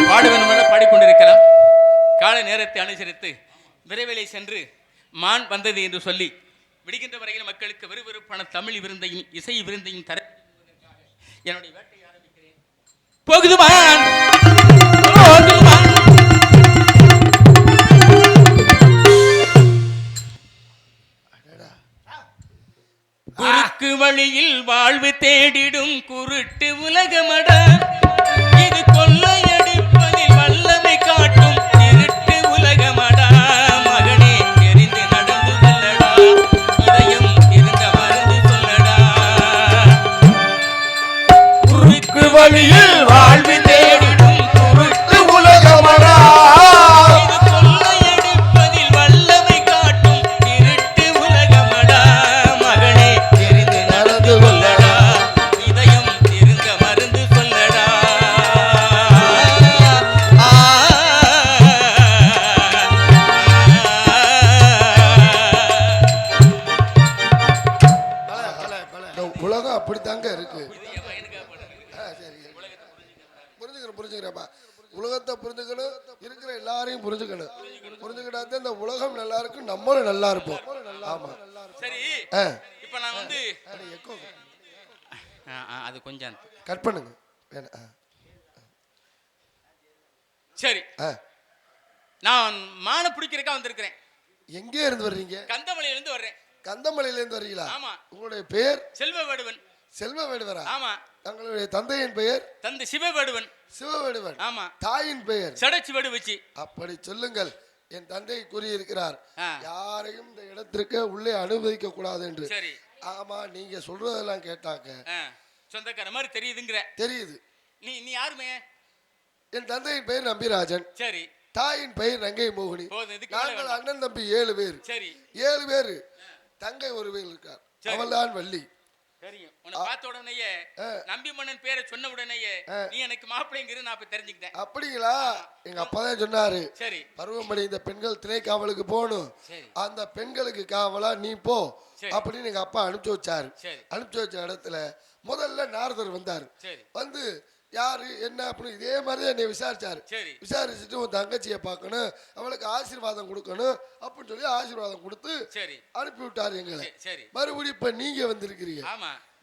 [SPEAKER 1] பாட வேண்டுமென பாடிக்கொண்டிருக்கலாம். கால நேரத்தை அனுசரித்து விரைவிலே சென்று மான் வந்தது என்று சொல்லி விடுகின்ற வரையில் மக்களுக்கு விறுவிறுப்பான தமிழ் விருந்தையும் இசை விருந்தையும் தர என்னுடைய வேட்டையை ஆரம்பிக்கிறேன். போகுது மான், போகுது மான். குறுக்கு வழியில் வாழ்வு தேடிடும் குருட்டு உலகமடா, இது கொள்ளையடிப்பதில் வல்லமை காட்டும் திருட்டு உலகமடா. மகனே தெரிந்து நடந்து கொள்ளடா, இதயம் இருந்த மருந்து சொல்லடா. குறுக்கு வழியில் வாழ்வு தேடிடும் குருட்டு உலகமடா, இது கொள்ளையடிப்பதில் வல்லமை காட்டும் திருட்டு உலகமடா. மகனே தெரிந்து நடந்து கொள்ளடா, இதயம் இருந்த மருந்து சொல்லடா.
[SPEAKER 3] இந்த உலகம் அப்படித்தாங்க இருக்கு. புரிஞ்சுக்கிறப்பா, உலகத்தை புரிஞ்சுக்கணும், இருக்கிற எல்லாரையும் புரிஞ்சுக்கணும். புரிஞ்சுக்கிட்டா இந்த உலகம் நல்லா இருக்கும், நம்மளும் நல்லா இருப்போம். ஆமா,
[SPEAKER 1] சரி. இப்ப நான் வந்து அது கொஞ்சம்
[SPEAKER 3] கட் பண்ணுங்க.
[SPEAKER 1] சரி, நான் மான பிடிக்கிறக்கா வந்திருக்கிறேன்.
[SPEAKER 3] எங்கே இருந்து வர்றீங்க?
[SPEAKER 1] கந்தமலையில இருந்து வர்றேன்.
[SPEAKER 3] கந்தமலையில இருந்து வர்றீங்களா?
[SPEAKER 1] ஆமா.
[SPEAKER 3] உங்களுடைய பெயர்?
[SPEAKER 1] செல்வவேடுவன்.
[SPEAKER 3] செல்வவேடுவரா?
[SPEAKER 1] ஆமா.
[SPEAKER 3] தங்களுடைய தந்தையின் பெயர்?
[SPEAKER 1] தந்தை சிவவேடுவன்.
[SPEAKER 3] சிவவேடுவன்.
[SPEAKER 1] ஆமா.
[SPEAKER 3] தாயின் பெயர்?
[SPEAKER 1] சடச்சி வேடு வச்சு.
[SPEAKER 3] அப்படி சொல்லுங்கள். என் தந்தை கூறியிருக்கிறார், யாரையும் இந்த இடத்திற்கு உள்ளே அனுமதிக்க கூடாது என்று.
[SPEAKER 1] சரி.
[SPEAKER 3] ஆமா, நீங்க சொல்றதெல்லாம் கேட்டாங்க.
[SPEAKER 1] சொந்தக்கார மாதிரி தெரியுதுங்கிற?
[SPEAKER 3] தெரியுது.
[SPEAKER 1] நீ நீ யாருமே?
[SPEAKER 3] என் தந்தையின் பெயர் நம்பிராஜன்.
[SPEAKER 1] சரி.
[SPEAKER 3] தாயின் பெயர் ரங்கை மோகினி. நாங்கள் அண்ணன் தம்பி 7 பேர்.
[SPEAKER 1] சரி.
[SPEAKER 3] 7 பேர். தங்கை ஒரு பேர் இருக்கார், அவள்தான் வள்ளி.
[SPEAKER 1] தெரியும். உன்னை பார்த்த உடனேயே நம்பி மன்னன் பேரை சொன்ன உடனேயே நீ எனக்கு மாப்பிள்ளைங்கிறது நான் இப்ப தெரிஞ்சுக்கிட்டேன்.
[SPEAKER 3] அப்படிங்களா? எங்க அப்பா தான் சொன்னாரு.
[SPEAKER 1] சரி.
[SPEAKER 3] பருவமடை இந்த பெண்கள் திணை காவலுக்கு போகணும், அந்த பெண்களுக்கு காவலா நீ போ அப்படின்னு எங்க அப்பா அனுப்பிச்சு வச்சாரு. அனுப்பிச்சு வச்ச இடத்துல முதல்ல நாரதர் வந்தாரு. வந்து யாரு என்ன அப்படின்னு இதே மாதிரி என்னை விசாரிச்சாரு. விசாரிச்சுட்டு உன் தங்கச்சியை பார்க்கணும், அவளுக்கு ஆசீர்வாதம் கொடுக்கணும் அப்படின்னு சொல்லி ஆசீர்வாதம் கொடுத்து அனுப்பி விட்டாரு எங்களை. மறுபடியும் இப்ப நீங்க வந்திருக்கிறீங்க.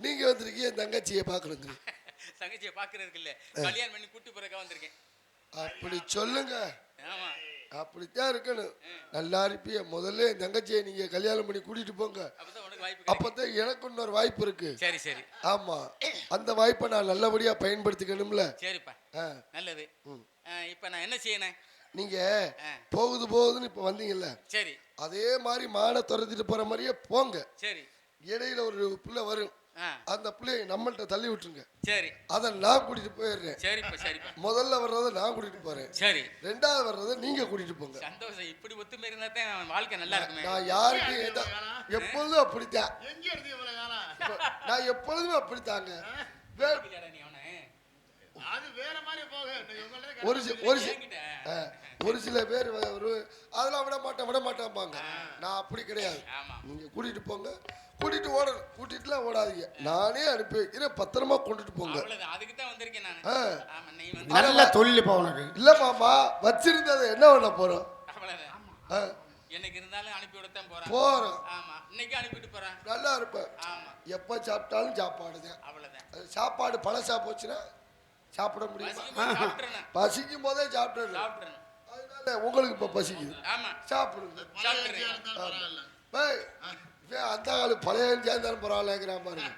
[SPEAKER 3] நீங்க வந்திருக்கீங்க என் தங்கச்சியை பார்க்கணும்.
[SPEAKER 1] தங்கச்சியை பார்க்கறதுக்கு இல்ல, கல்யாணம் பண்ணி கூட்டி போறதுக்காக வந்திருக்கேன்.
[SPEAKER 3] அப்படி சொல்லுங்க. அப்படித்தான் இருக்கணும். நல்லா இருப்பிய. முதல்ல என் தங்கச்சியை நீங்க கல்யாணம் பண்ணி கூட்டிட்டு போங்க, அப்பதான் எனக்கு இன்னொரு வாய்ப்பு இருக்கு.
[SPEAKER 1] சரி சரி.
[SPEAKER 3] ஆமா, அந்த வாய்ப்பை நான் நல்லபடியா பயன்படுத்திக்கணும்ல.
[SPEAKER 1] சரிப்பா, நல்லது. இப்ப நான் என்ன செய்யணும்?
[SPEAKER 3] நீங்க போகுதுன்னு இப்ப வந்தீங்கல்ல, சரி, அதே மாதிரி மான துரத்திட்டு போற மாதிரியே போங்க. சரி. இடையில ஒரு பிள்ளை வரும், அந்த பிள்ளையை நம்மள்ட்ட தள்ளி விட்டுருங்க. சரி. அதை நான் கூட்டிட்டு போயிடுறேன். சரிப்பா சரிப்பா. முதல்ல வர்றதை நான் கூட்டிட்டு போறேன். சரி. ரெண்டாவது வர்றதை நீங்க கூட்டிட்டு போங்க.
[SPEAKER 1] சந்தோஷம். இப்படி ஒத்துமை இருந்தா தான் வாழ்க்கை நல்லா இருக்குமே.
[SPEAKER 3] நான் யாருக்கு எப்பொழுதும் அப்படித்தான். நான் எப்பொழுதுமே அப்படித்தாங்க. ஒரு சில பேர் அதெல்லாம் விட மாட்டாம்பாங்க. நான் அப்படி கிடையாது. நீங்க கூட்டிட்டு போங்க. கூட்டிட்டு ஓடணும், கூட்டிட்டுலாம் ஓடாதீங்க. நானே அனுப்பி வைக்கிறேன், பத்திரமா கொண்டுட்டு போங்க.
[SPEAKER 2] நல்ல தொழில் உனக்கு
[SPEAKER 3] இல்ல மாமா, வச்சிருந்ததை என்ன பண்ண போறோம்?
[SPEAKER 1] எனக்கு இருந்தாலும் அனுப்பி விடத்தான்
[SPEAKER 3] போறோம்.
[SPEAKER 1] ஆமா, இன்னைக்கு அனுப்பிட்டு போறேன்.
[SPEAKER 3] நல்லா இருப்பேன். எப்ப சாப்பிட்டாலும் சாப்பாடு தான். அவ்வளவுதான். சாப்பாடு பழசா போச்சுன்னா சாப்பிட முடியுமா? பசிக்கும் போதே சாப்பிட்டுறேன். அதனால உங்களுக்கு இப்ப பசிக்குது, சாப்பிடுங்க. அந்த கால பழைய சேர்ந்தாலும் பரவாயில்லைங்கிற பாருங்க.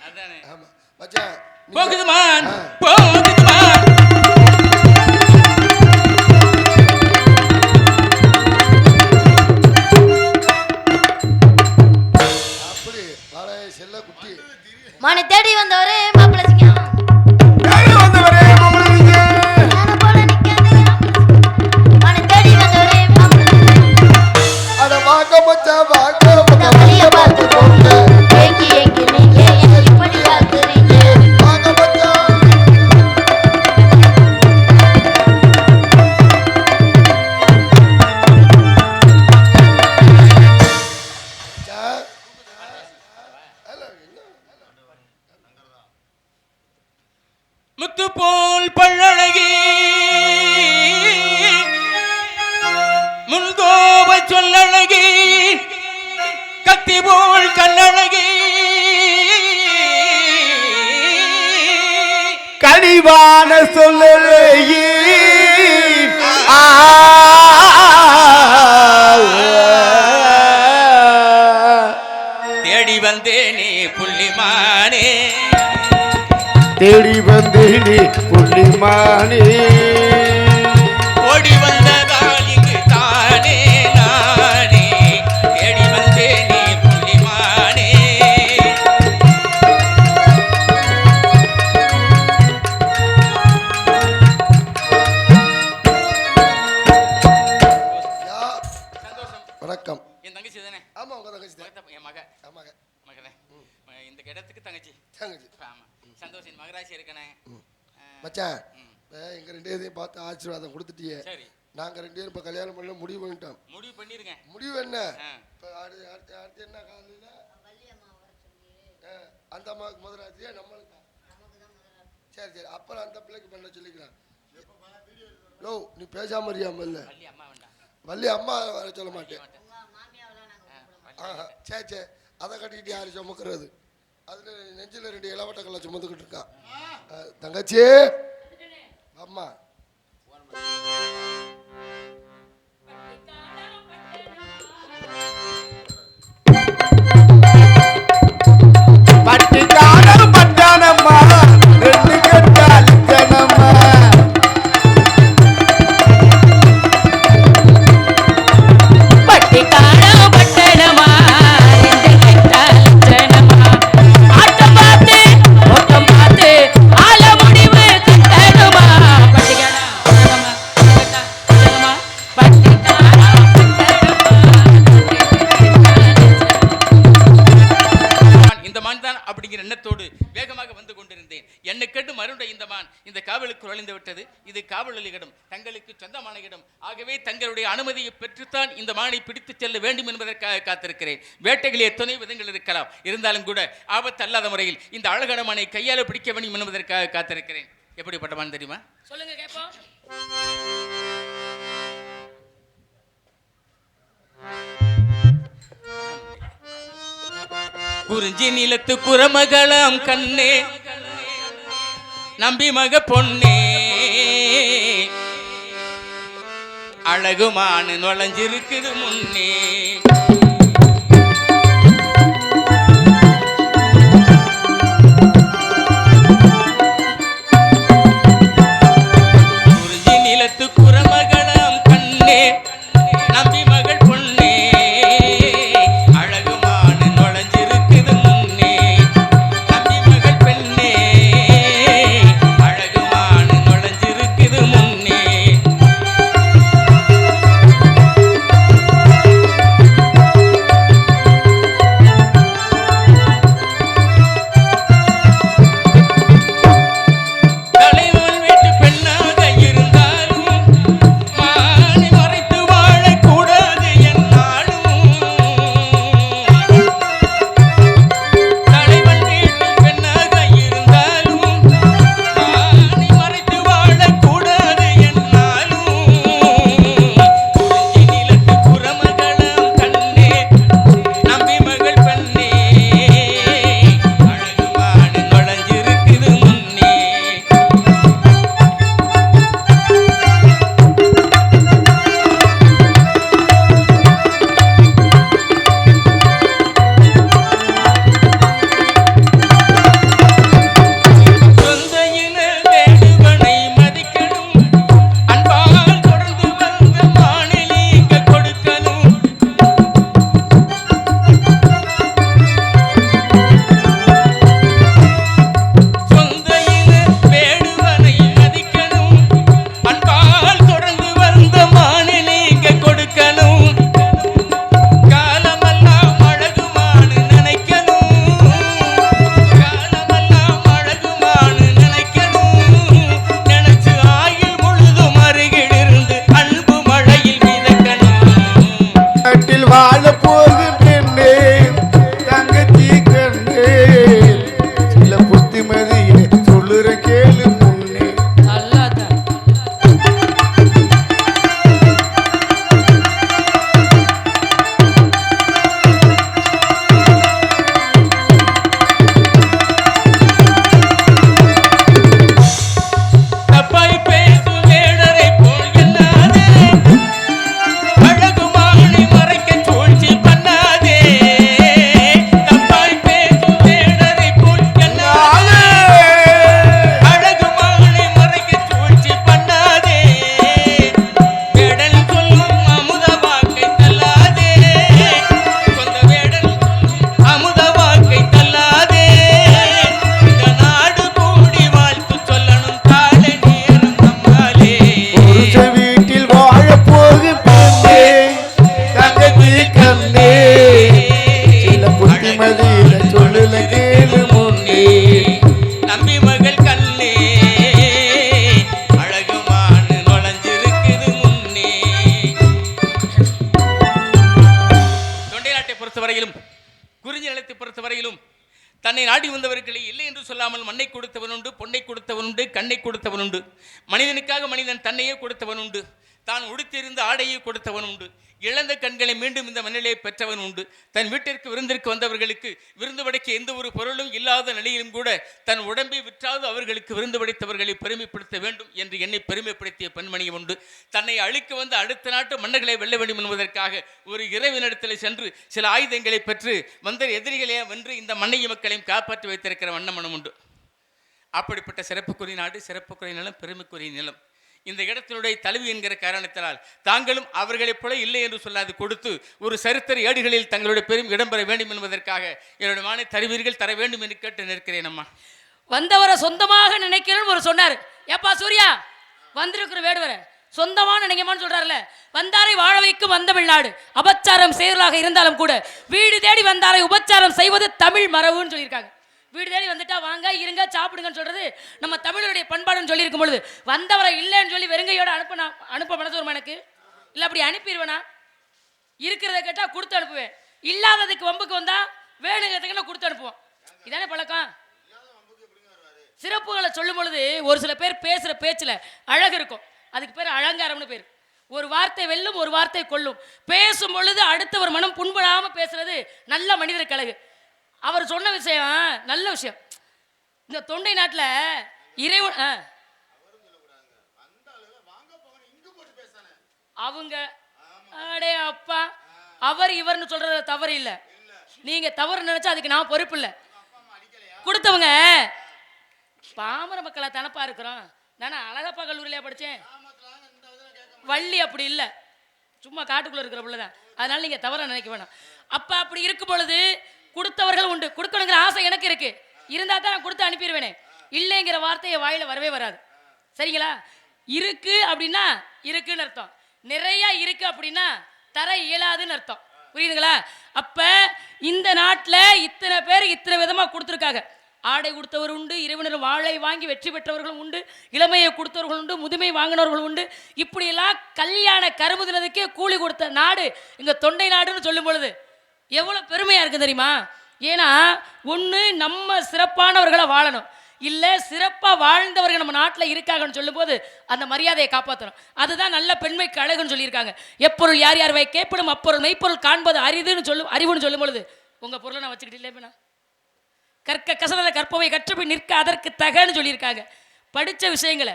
[SPEAKER 3] ஆமா மச்சான்,
[SPEAKER 1] போகுதுமான் போகுதுமான்.
[SPEAKER 3] அப்படி பழைய செல்ல குட்டி
[SPEAKER 4] மனை தேடி வந்தவரே மாப்பிள்ளை சிங்கம்.
[SPEAKER 3] தேடி வந்தவரே மாப்பிள்ளை சிங்கம்.
[SPEAKER 4] யானை போல நிக்காதே மனை தேடி வந்தவரே மாப்பிள்ளை சிங்கம்.
[SPEAKER 3] அட வாங்க மச்சான் வாங்க,
[SPEAKER 4] வழிய பார்த்து போங்க. ஏங்கி நீங்க இப்படி பார்க்கறீங்க?
[SPEAKER 3] வாங்க மச்சான்
[SPEAKER 1] முன்கோவல் பல்லழகி முன்கோவ சொல்லழகி கத்தி போல் கண்ணழகி
[SPEAKER 7] கனிவான சொல்லழகி
[SPEAKER 1] தேடி வந்தேனே புள்ளிமானே
[SPEAKER 7] தேடி வந்தேனே புள்ளிமானே
[SPEAKER 1] ஓடி வந்ததால் இங்கு தானே நானே தேடி வந்தேனே புள்ளிமானே
[SPEAKER 3] வணக்கம்.
[SPEAKER 1] என் தங்கச்சி தானே?
[SPEAKER 3] ஆமா உங்க தங்கச்சி தான்.
[SPEAKER 1] என் மகனே இந்த இடத்துக்கு தங்கச்சி.
[SPEAKER 3] தங்கச்சி.
[SPEAKER 1] ஆமா சந்தோஷம் மகராசி இருக்கனே.
[SPEAKER 3] மச்சான் எங்க ரெண்டு பேரையும் பார்த்து ஆசீர்வாதம் கொடுத்துட்டியே.
[SPEAKER 1] சரி
[SPEAKER 3] நாங்க ரெண்டு பேரும் இப்ப கல்யாணம் பண்ண முடிவு பண்ணிட்டோம்.
[SPEAKER 1] முடிவு பண்ணிருங்க.
[SPEAKER 3] முடிவு என்ன? இப்ப அடுத்து என்ன காலையில அந்த அம்மாவுக்கு முதலாச்சியா நம்மளுக்கு? சரி சரி அப்புறம் அந்த பிள்ளைக்கு பண்ண சொல்லிக்கலாம். லோ நீ பேசாம இருக்காம இல்ல வள்ளி அம்மா வர சொல்ல மாட்டேன். சரி சரி அதை கட்டிக்கிட்டு யாரு சுமக்கிறது? அதுல நெஞ்சில 2 இளவட்டங்களை சுமந்துக்கிட்டு இருக்கா தங்கச்சி அம்மா.
[SPEAKER 7] பட்டிக்காரம் பட்டானம்மா 2 கட்டாலித்தனம்மா
[SPEAKER 8] பட்டிக்காரம் பட்டணமா 2 கட்டாலித்தனமா ஆட்டம் பார்த்து ஓட்டம் பார்த்து ஆள முடிவு கட்டணுமா பட்டிக்காரம்
[SPEAKER 1] இந்த மான் தான் அப்படிங்கிற எண்ணத்தோடு வேகமாக வந்து கொண்டிருந்தேன். என்னை கேட்டு மறுபடியும் இந்த மான் இந்த காவலுக்கு நுழைந்து விட்டது. இது காவல் இடம், தங்களுக்கு சொந்தமான இடம். ஆகவே தங்களுடைய அனுமதியை பெற்றுத்தான் இந்த மானை பிடித்து செல்ல வேண்டும் என்பதற்காக காத்திருக்கிறேன். வேட்டைகளில் எத்தனை விதங்கள் இருக்கலாம், இருந்தாலும் கூட ஆபத்து அல்லாத முறையில் இந்த அழகான மானை கையால் பிடிக்க வேண்டும் என்பதற்காக காத்திருக்கிறேன். எப்படிப்பட்ட மான் தெரியுமா?
[SPEAKER 8] சொல்லுங்க கேப்போம்.
[SPEAKER 1] குறிஞ்சி நிலத்து குரமகளம் கண்ணே நம்பி மக பொன்னே அழகுமான நுழைஞ்சிருக்குது முன்னே. குறிஞ்சி நிலத்து குரமகளம் கண்ணே நம்பி மகள் பொன்னே அழகுமான நுழைஞ்சிருக்குது முன்னே. நம்பி மகள் பெண்ணே அழகுமான நுழைஞ்சிருக்குது முன்னே. தன்னை நாடி வந்தவர்களை இல்லை என்று சொல்லாமல் மண்ணை கொடுத்தவன் உண்டு, பொன்னை கொடுத்தவன் உண்டு, கண்ணை கொடுத்தவன் உண்டு. மனிதனுக்காக மனிதன் தன்னையே கொடுத்தவன் உண்டு. தான் உடுத்திருந்த ஆடையை கொடுத்தவன் உண்டு. இழந்த கண்களை மீண்டும் இந்த மண்ணிலே பெற்றவன் உண்டு. தன் வீட்டிற்கு விருந்திற்கு வந்தவர்களுக்கு விருந்து படைக்க எந்த ஒரு பொருளும் இல்லாத நிலையிலும் கூட தன் உடம்பை விற்றாது அவர்களுக்கு விருந்து படைத்தவர்களை பெருமைப்படுத்த வேண்டும் என்று என்னை பெருமைப்படுத்திய பெண்மணியும் உண்டு. தன்னை அழிக்க வந்து அடுத்த நாட்டு மன்னர்களை வெல்ல வேண்டும் என்பதற்காக ஒரு இறைவனிடத்தில் சென்று சில ஆயுதங்களை பெற்று வந்த எதிரிகளே வென்று இந்த மண்ணையும் மக்களையும் காப்பாற்றி வைத்திருக்கிற வண்ணமனம் உண்டு. அப்படிப்பட்ட சிறப்புக்குரிய நாடு, சிறப்புக்குரிய நிலம், பெருமைக்குரிய நிலம். இந்த இடத்தினுடைய தலைவி என்கிற காரணத்தினால் தாங்களும் அவர்களைப் போல இல்லை என்று சொல்லாது கொடுத்து ஒரு சரித்திர ஏடுகளில் தங்களுடைய பெரும் இடம்பெற வேண்டும் என்பதற்காக என்னுடைய மானை தருவீர்கள், தர வேண்டும் என்று கேட்டு நிற்கிறேன். அம்மா
[SPEAKER 8] வந்தவரை சொந்தமாக நினைக்கிறேன்னு ஒரு சொன்னார். ஏப்பா சூர்யா, வந்திருக்கிற வேடுவரை சொந்தமான நினைக்கமான்னு சொல்றாருல. வந்தாரை வாழ வைக்கும் வந்தமிழ்நாடு, அபச்சாரம் செயலாக இருந்தாலும் கூட வீடு தேடி வந்தாரை உபச்சாரம் செய்வது தமிழ் மரபுன்னு சொல்லியிருக்காங்க. வீடு தேடி வந்துட்டா வாங்க இருங்க சாப்பிடுங்கன்னு சொல்றது நம்ம தமிழருடைய பண்பாடுன்னு சொல்லியிருக்கும் பொழுது வந்தவரை இல்லைன்னு சொல்லி வெறுங்கையோட அனுப்ப மனசு வருமா எனக்கு? இல்லை அப்படி அனுப்பிடுவேனா? இருக்கிறத கேட்டால் கொடுத்து அனுப்புவேன், இல்லாததுக்கு வம்புக்கு வந்தா வேணுங்கிறதுக்கு நான் கொடுத்து அனுப்புவோம். இதானே பழக்கம். சிறப்புகளை சொல்லும் பொழுது ஒரு சில பேர் பேசுகிற பேச்சில் அழகு இருக்கும், அதுக்கு பேர் அலங்காரம்னு பேர். ஒரு வார்த்தை வெல்லும், ஒரு வார்த்தை கொல்லும். பேசும் பொழுது அடுத்தவர் மனம் புண்படாமல் பேசுறது நல்ல மனிதருக்கு அழகு. அவர் சொன்ன விஷயம் நல்ல விஷயம். இந்த தொண்டை நாட்டில் இறைவன் அவங்க அடே அப்பா அவர் இவர்னு சொல்றது தவறு இல்லை. நீங்க தவறு நினைச்சா அதுக்கு நான் பொறுப்பு இல்லை. கொடுத்தவங்க பாமர மக்களா தனப்பா இருக்கிறோம். நானா அழகப்பா கல்லூரியில படித்தேன். வள்ளி அப்படி இல்லை, சும்மா காட்டுக்குள்ள இருக்கிற பிள்ளைதான். அதனால நீங்க தவற நினைக்க வேணாம். அப்ப அப்படி இருக்கும் பொழுது கொடுத்தவர்கள் உண்டு. கொடுக்கணுங்கிற ஆசை எனக்கு இருக்கு, இருந்தா தான் நான் கொடுத்து அனுப்பிடுவேனே. இல்லைங்கிற வார்த்தையை வாயில வரவே வராது. சரிங்களா? இருக்கு அப்படின்னா இருக்குன்னு அர்த்தம், நிறைய இருக்கு அப்படின்னா தர இயலாதுன்னு அர்த்தம். புரியுதுங்களா? அப்ப இந்த நாட்டில் இத்தனை பேர் இத்தனை விதமா கொடுத்துருக்காங்க. ஆடை கொடுத்தவர் உண்டு, இறைவனர் வாழை வாங்கி வெற்றி பெற்றவர்களும் உண்டு, இளமையை கொடுத்தவர்கள் உண்டு, முதுமை வாங்கினவர்கள் உண்டு. இப்படியெல்லாம் கல்யாண கருமுதினதுக்கே கூலி கொடுத்த நாடு இங்க தொண்டை நாடுன்னு சொல்லும் பொழுது எவ்வளோ பெருமையா இருக்கு தெரியுமா? ஏன்னா ஒன்று நம்ம சிறப்பானவர்களை வாழணும், இல்லை சிறப்பாக வாழ்ந்தவர்கள் நம்ம நாட்டில் இருக்காங்கன்னு சொல்லும்போது அந்த மரியாதையை காப்பாற்றணும். அதுதான் நல்ல பெண்மைக்கு அழகுன்னு சொல்லியிருக்காங்க. எப்பொருள் யார் யார் வை கேட்படும் அப்பொருள் மெய்ப்பொருள் காண்பது அறிவுன்னு சொல்லும் பொழுது உங்கள் பொருளை நான் வச்சுக்கிட்டு இல்லையா? கற்க கசனத கற்பவை கற்றபடி நிற்க அதற்கு தகன்னு சொல்லியிருக்காங்க. படித்த விஷயங்களை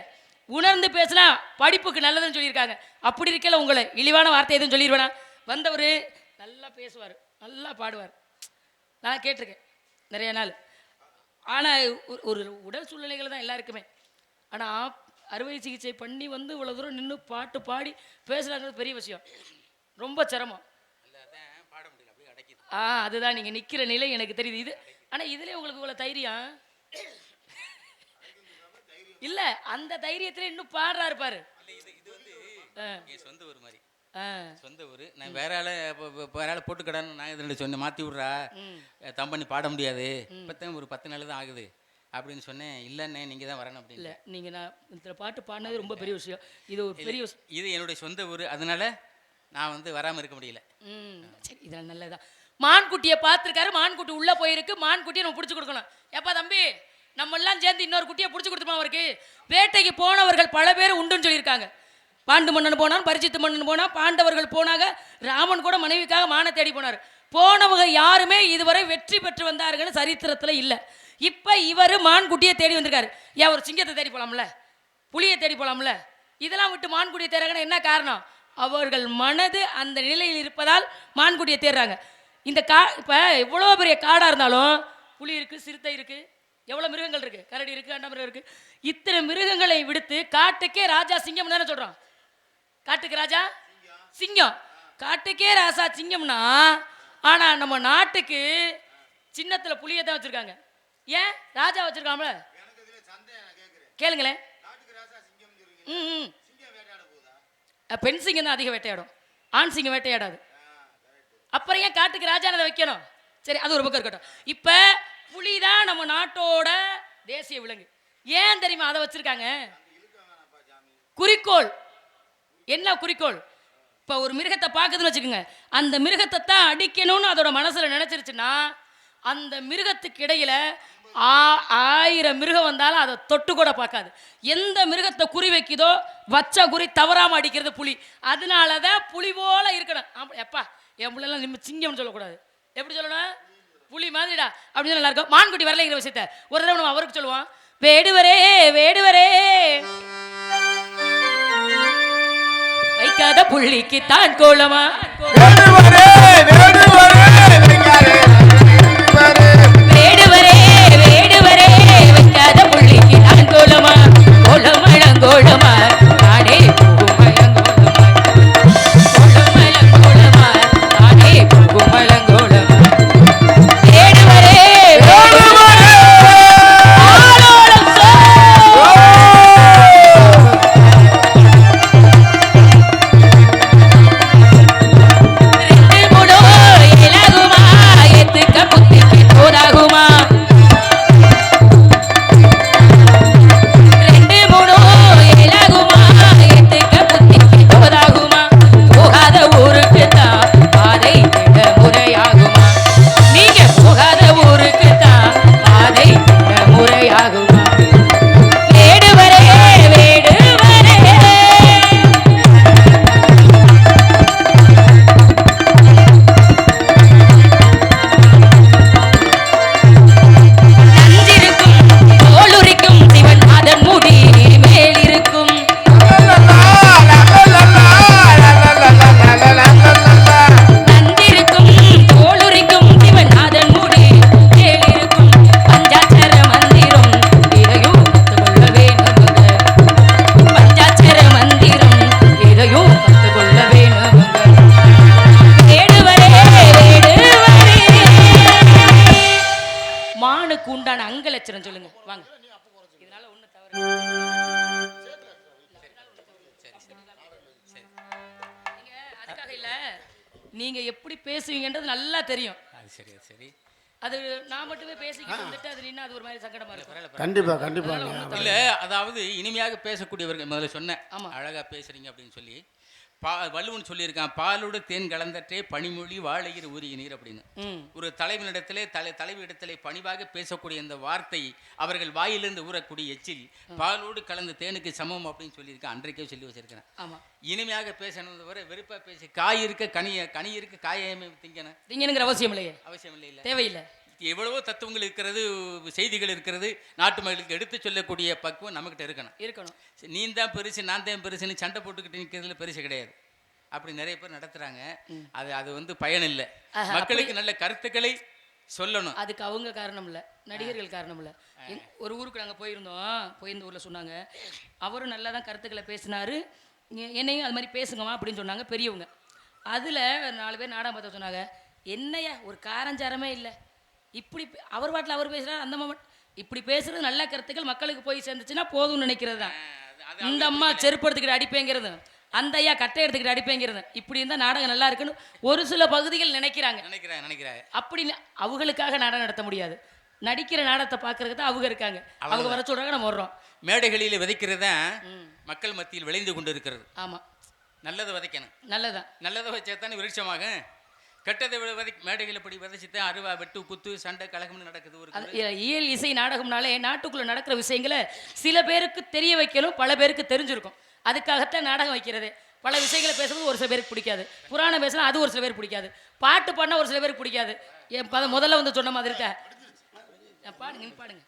[SPEAKER 8] உணர்ந்து பேசினா படிப்புக்கு நல்லதுன்னு சொல்லியிருக்காங்க. அப்படி இருக்கல உங்களை இழிவான வார்த்தை எதுவும் சொல்லிடுவேனா? வந்தவர் நல்லா பேசுவார், நல்லா பாடுவார், நான் கேட்டிருக்கேன் நிறைய நாள். ஆனால் ஒரு உடல் சூழ்நிலைகள் தான் எல்லாருக்குமே. ஆனால் அறுவை சிகிச்சை பண்ணி வந்து இவ்வளோ தூரம் நின்று பாட்டு பாடி பேசுகிறாங்கிறது பெரிய விஷயம், ரொம்ப சிரமம். அதுதான் நீங்கள் நிற்கிற நிலை எனக்கு தெரியுது. இது ஆனால் இதுலேயே உங்களுக்கு இவ்வளோ தைரியம் இல்லை, அந்த தைரியத்தில் இன்னும் பாடுறா இருப்பாரு.
[SPEAKER 1] சொந்த ஊர் மாதிரி, சொந்த ஊர். நான் வேற ஆளை போட்டுக்கடான்னு நான் இதில் சொன்னேன், மாற்றி விட்றா தம்பண்ணி பாட முடியாது, இப்போத்தான் ஒரு 10 நாள் தான் ஆகுது அப்படின்னு சொன்னேன். இல்லைண்ணே நீங்கள் தான் வரணும் அப்படி இல்லை. நீங்கள் நான் இந்த பாட்டு பாடினது ரொம்ப பெரிய விஷயம். இது ஒரு பெரிய விஷயம். இது என்னுடைய சொந்த ஊர், அதனால நான் வந்து வராமல் இருக்க முடியல. சரி, இதெல்லாம் நல்லதான். மான்குட்டியை பார்த்துருக்காரு, மான்குட்டி உள்ளே போயிருக்கு, மான்குட்டியை நம்ம பிடிச்சி கொடுக்கணும். எப்பா தம்பி நம்ம எல்லாம் சேர்ந்து இன்னொரு குட்டியை பிடிச்சி கொடுத்துருப்போம் அவருக்கு. வேட்டைக்கு போனவர்கள் பல பேர் உண்டுன்னு சொல்லியிருக்காங்க. பாண்டு மன்னன் போனான், பரிசித்து மன்னன் போனான், பாண்டவர்கள் போனாங்க, ராமன் கூட மனைவிக்காக மான தேடி போனார். போனவங்க யாருமே இதுவரை வெற்றி பெற்று வந்தார்கள்னு சரித்திரத்தில் இல்லை. இப்போ இவர் மான்குட்டியை தேடி வந்திருக்காரு. ஏன் ஒரு சிங்கத்தை தேடி போகலாம்ல, புலியை தேடி போகலாம்ல, இதெல்லாம் விட்டு மான்குட்டியை தேடுறாங்கன்னா என்ன காரணம்? அவர்கள் மனது அந்த நிலையில் இருப்பதால் மான்குட்டியை தேடுறாங்க. இந்த இப்போ எவ்வளோ பெரிய காடாக இருந்தாலும் புலி இருக்குது, சிறுத்தை இருக்குது, எவ்வளோ மிருகங்கள் இருக்குது, கரடி இருக்குது, அண்டமிருகம் இருக்குது. இத்தனை மிருகங்களை விடுத்து காட்டுக்கே ராஜா சிங்கம் தானே சொல்கிறோம். காட்டுக்கு ராஜா சிங்கம், காட்டுக்கே ராசா சிங்கம்னா, ஆனால் நம்ம நாட்டுக்கு சின்னத்தில் புலியை தான் வச்சுருக்காங்க. ஏன் ராஜா வச்சுருக்காமல கேளுங்களேன். பெண் சிங்கம் தான் அதிக வேட்டையாடும், ஆண் சிங்கம் வேட்டையாடாது. அப்புறம் ஏன் காட்டுக்கு ராஜானதை வைக்கணும்? சரி, அது ஒரு பக்கம் இருக்கட்டும். இப்போ புலி தான் நம்ம நாட்டோட தேசிய விலங்கு. ஏன் தெரியுமா அதை வச்சிருக்காங்க? குறிக்கோள் என்ன? குறிக்கோள். இப்போ ஒரு மிருகத்தை பார்க்குதுன்னு வச்சுக்கோங்க, அந்த மிருகத்தை தான் அடிக்கணும்னு அதோட மனசில் நினச்சிருச்சுன்னா
[SPEAKER 8] அந்த மிருகத்துக்கு இடையில 1000 மிருகம் வந்தாலும் அதை தொட்டு கூட பார்க்காது. எந்த மிருகத்தை குறி வைக்குதோ வச்ச குறி தவறாம அடிக்கிறது புலி. அதனாலதான் புலி போல இருக்கணும். எப்பா என் பிள்ளைலாம் நம்ம சிங்கம்னு சொல்லக்கூடாது. எப்படி சொல்லணும்? புலி மாதிரிடா அப்படின்னு நல்லா இருக்கும். மான்குட்டி வரலைங்கிற விஷயத்த ஒரு தடவை நம்ம அவருக்கு சொல்லுவோம். வேடுவரே வேடுவரே வைக்காத புள்ளிக்கு தான் கோலமா, வேடுவரே வேடுவரே வைக்காத புள்ளிக்கு தான் கோலமா, கோலமழங்கோலமா நாடே கோலமழங்கோலமா நாடே கோலமழங்கோலமா வேடுவரே சொல்லுங்க வாங்க. இதனால ஒண்ணு தவறு நீங்க அதுக்காக இல்ல, நீங்க எப்படி பேசுவீங்கன்றது நல்லா தெரியும்.
[SPEAKER 1] அது சரி சரி.
[SPEAKER 8] அது நான் மட்டுமே பேசிக்கிட்டு வந்துட்டு அது நின்னா அது ஒரு மாதிரி சங்கடமா இருக்கும்.
[SPEAKER 7] கண்டிப்பா கண்டிப்பா.
[SPEAKER 1] இல்ல அதாவது இனிமையாக பேசக்கூடியவர்கள் முதல்ல சொன்னேன். ஆமா அழகா பேசுறீங்க அப்படின்னு சொல்லி வள்ளுவன் சொல்லியிருக்கான், பாலோடு தேன் கலந்தற்றே பனிமொழி வாழையிற ஊறிய நீர் அப்படின்னு. ஒரு தலைவனிடத்திலே தலைவியிடத்திலே பணிவாக பேசக்கூடிய இந்த வார்த்தை அவர்கள் வாயிலிருந்து ஊறக்கூடிய எச்சில் பாலோடு கலந்த தேனுக்கு சமம் அப்படின்னு சொல்லியிருக்கேன். அன்றைக்கே சொல்லி வச்சிருக்கிறேன். ஆமா இனிமையாக பேசணும் வரை வெறுப்பா பேசி காய் இருக்க கனி இருக்க காயமே திங்கணுங்கிற அவசியம் இல்லையே. அவசியம் இல்லை, இல்லை தேவையில்லை. எவ்வளவோ தத்துவங்கள் இருக்கிறது, செய்திகள் இருக்கிறது, நாட்டு மக்களுக்கு எடுத்து சொல்லக்கூடிய பக்குவம் நம்மகிட்ட இருக்கணும். நீ தான் பெருசு நான் தான் பெருசுன்னு சண்டை போட்டுக்கிட்டு நிற்கிறதுல பெருசு கிடையாது. அப்படி நிறைய பேர் நடத்துறாங்க. அது வந்து பயன் இல்லை. மக்களுக்கு நல்ல கருத்துக்களை சொல்லணும்.
[SPEAKER 8] அதுக்கு அவங்க காரணம் இல்லை, நடிகர்கள் காரணம் இல்லை. ஒரு ஊருக்கு நாங்கள் போயிருந்த ஊரில் சொன்னாங்க, அவரும் நல்லா தான் கருத்துக்களை பேசினாரு, என்னையும் அது மாதிரி பேசுங்கம்மா அப்படின்னு சொன்னாங்க பெரியவங்க. அதில் 4 பேர் நாடகம் பார்த்த சொன்னாங்க, என்னையா ஒரு காரஞ்சாரமே இல்லை, இப்படி அவர் பாட்டில் அவர் பேசுகிறார், அந்த மாமா இப்படி பேசுறது நல்ல கருத்துக்கள் மக்களுக்கு போய் சேர்ந்துச்சுன்னா போதும்னு நினைக்கிறது தான். இந்த அம்மா செருப்பு எடுத்துக்கிட்டு அடிப்பேங்கிறது, அந்த ஐயா கட்டை எடுத்துக்கிட்டு அடிப்பேங்கிறது, இப்படி இருந்தால் நாடகம் நல்லா இருக்குன்னு ஒரு சில பகுதிகள் நினைக்கிறாங்க. அப்படி அவங்களுக்காக நாடகம் நடத்த முடியாது. நடிக்கிற நாடகத்தை பார்க்கறதுக்கு தான் அவங்க இருக்காங்க. அவங்க வர சொல்றாங்க, நம்ம வர்றோம்.
[SPEAKER 1] மேடைகளில் விதைக்கிறது தான் மக்கள் மத்தியில் விளைந்து கொண்டு இருக்கிறது.
[SPEAKER 8] ஆமாம்,
[SPEAKER 1] நல்லதை விதைக்கணும். நல்லதை வச்சா தானே விருட்சமாக. கெட்டதை மேடைகளை படி விதைச்சுதான் அருவா வெட்டு குத்து சண்டை கலகம்னு நடக்குது.
[SPEAKER 8] இயல் இசை நாடகம்னாலே நாட்டுக்குள்ள நடக்கிற விஷயங்களை சில பேருக்கு தெரிய வைக்கணும், பல பேருக்கு தெரிஞ்சிருக்கும். அதுக்காகத்தான் நாடகம் வைக்கிறது. பல விஷயங்களை பேசுறது ஒரு சில பேருக்கு பிடிக்காது, புராணம் பேசினா அது ஒரு சில பேருக்கு பிடிக்காது, பாட்டு பாடினா ஒரு சில பேருக்கு பிடிக்காது. முதல்ல வந்து சொன்ன மாதிரி இருக்க பாடுங்க பாடுங்க.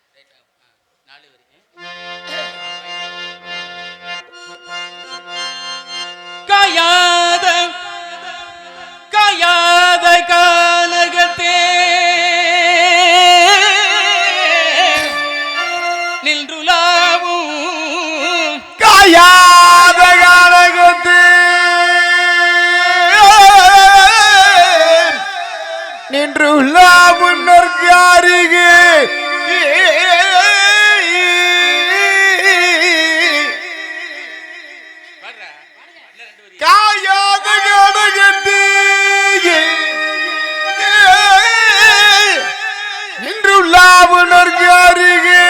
[SPEAKER 1] காயாத காயாத கானகத்தே நின்றுலாவும்
[SPEAKER 7] காயாத கானகத்தே நின்றுலாவும் நற்காரிகே காயாத கானகத்தே நின்றுலாவும் நற்காரிகே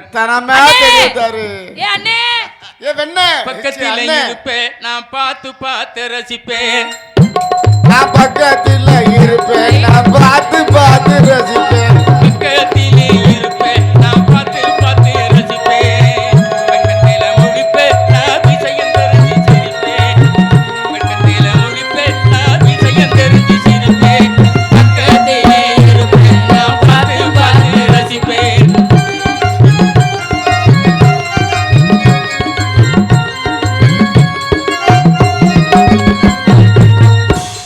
[SPEAKER 7] மெத்தனமே தெரியுதாரு.
[SPEAKER 8] ஏ அண்ணே
[SPEAKER 7] ஏ வெண்ண
[SPEAKER 1] பக்கத்தில் இருப்பேன் நான் பார்த்து பார்த்து ரசிப்பேன்.
[SPEAKER 7] நான் பக்கத்தில் இருப்பேன் நான் பார்த்து பார்த்து ரசிப்பேன்.
[SPEAKER 1] பக்கத்திலே இருப்பேன் நான் பார்த்து பார்த்து ரசிப்பேன். பக்கத்தில முடிப்பேன் நான் விஷயம் தெரிஞ்சு சிரிப்பேன். பக்கத்தில முடிப்பேன் நான் விஷயம் தெரிஞ்சு சிரிப்பேன். பக்கத்திலே இருப்பேன் நான் பார்த்து பார்த்து ரசிப்பேன்.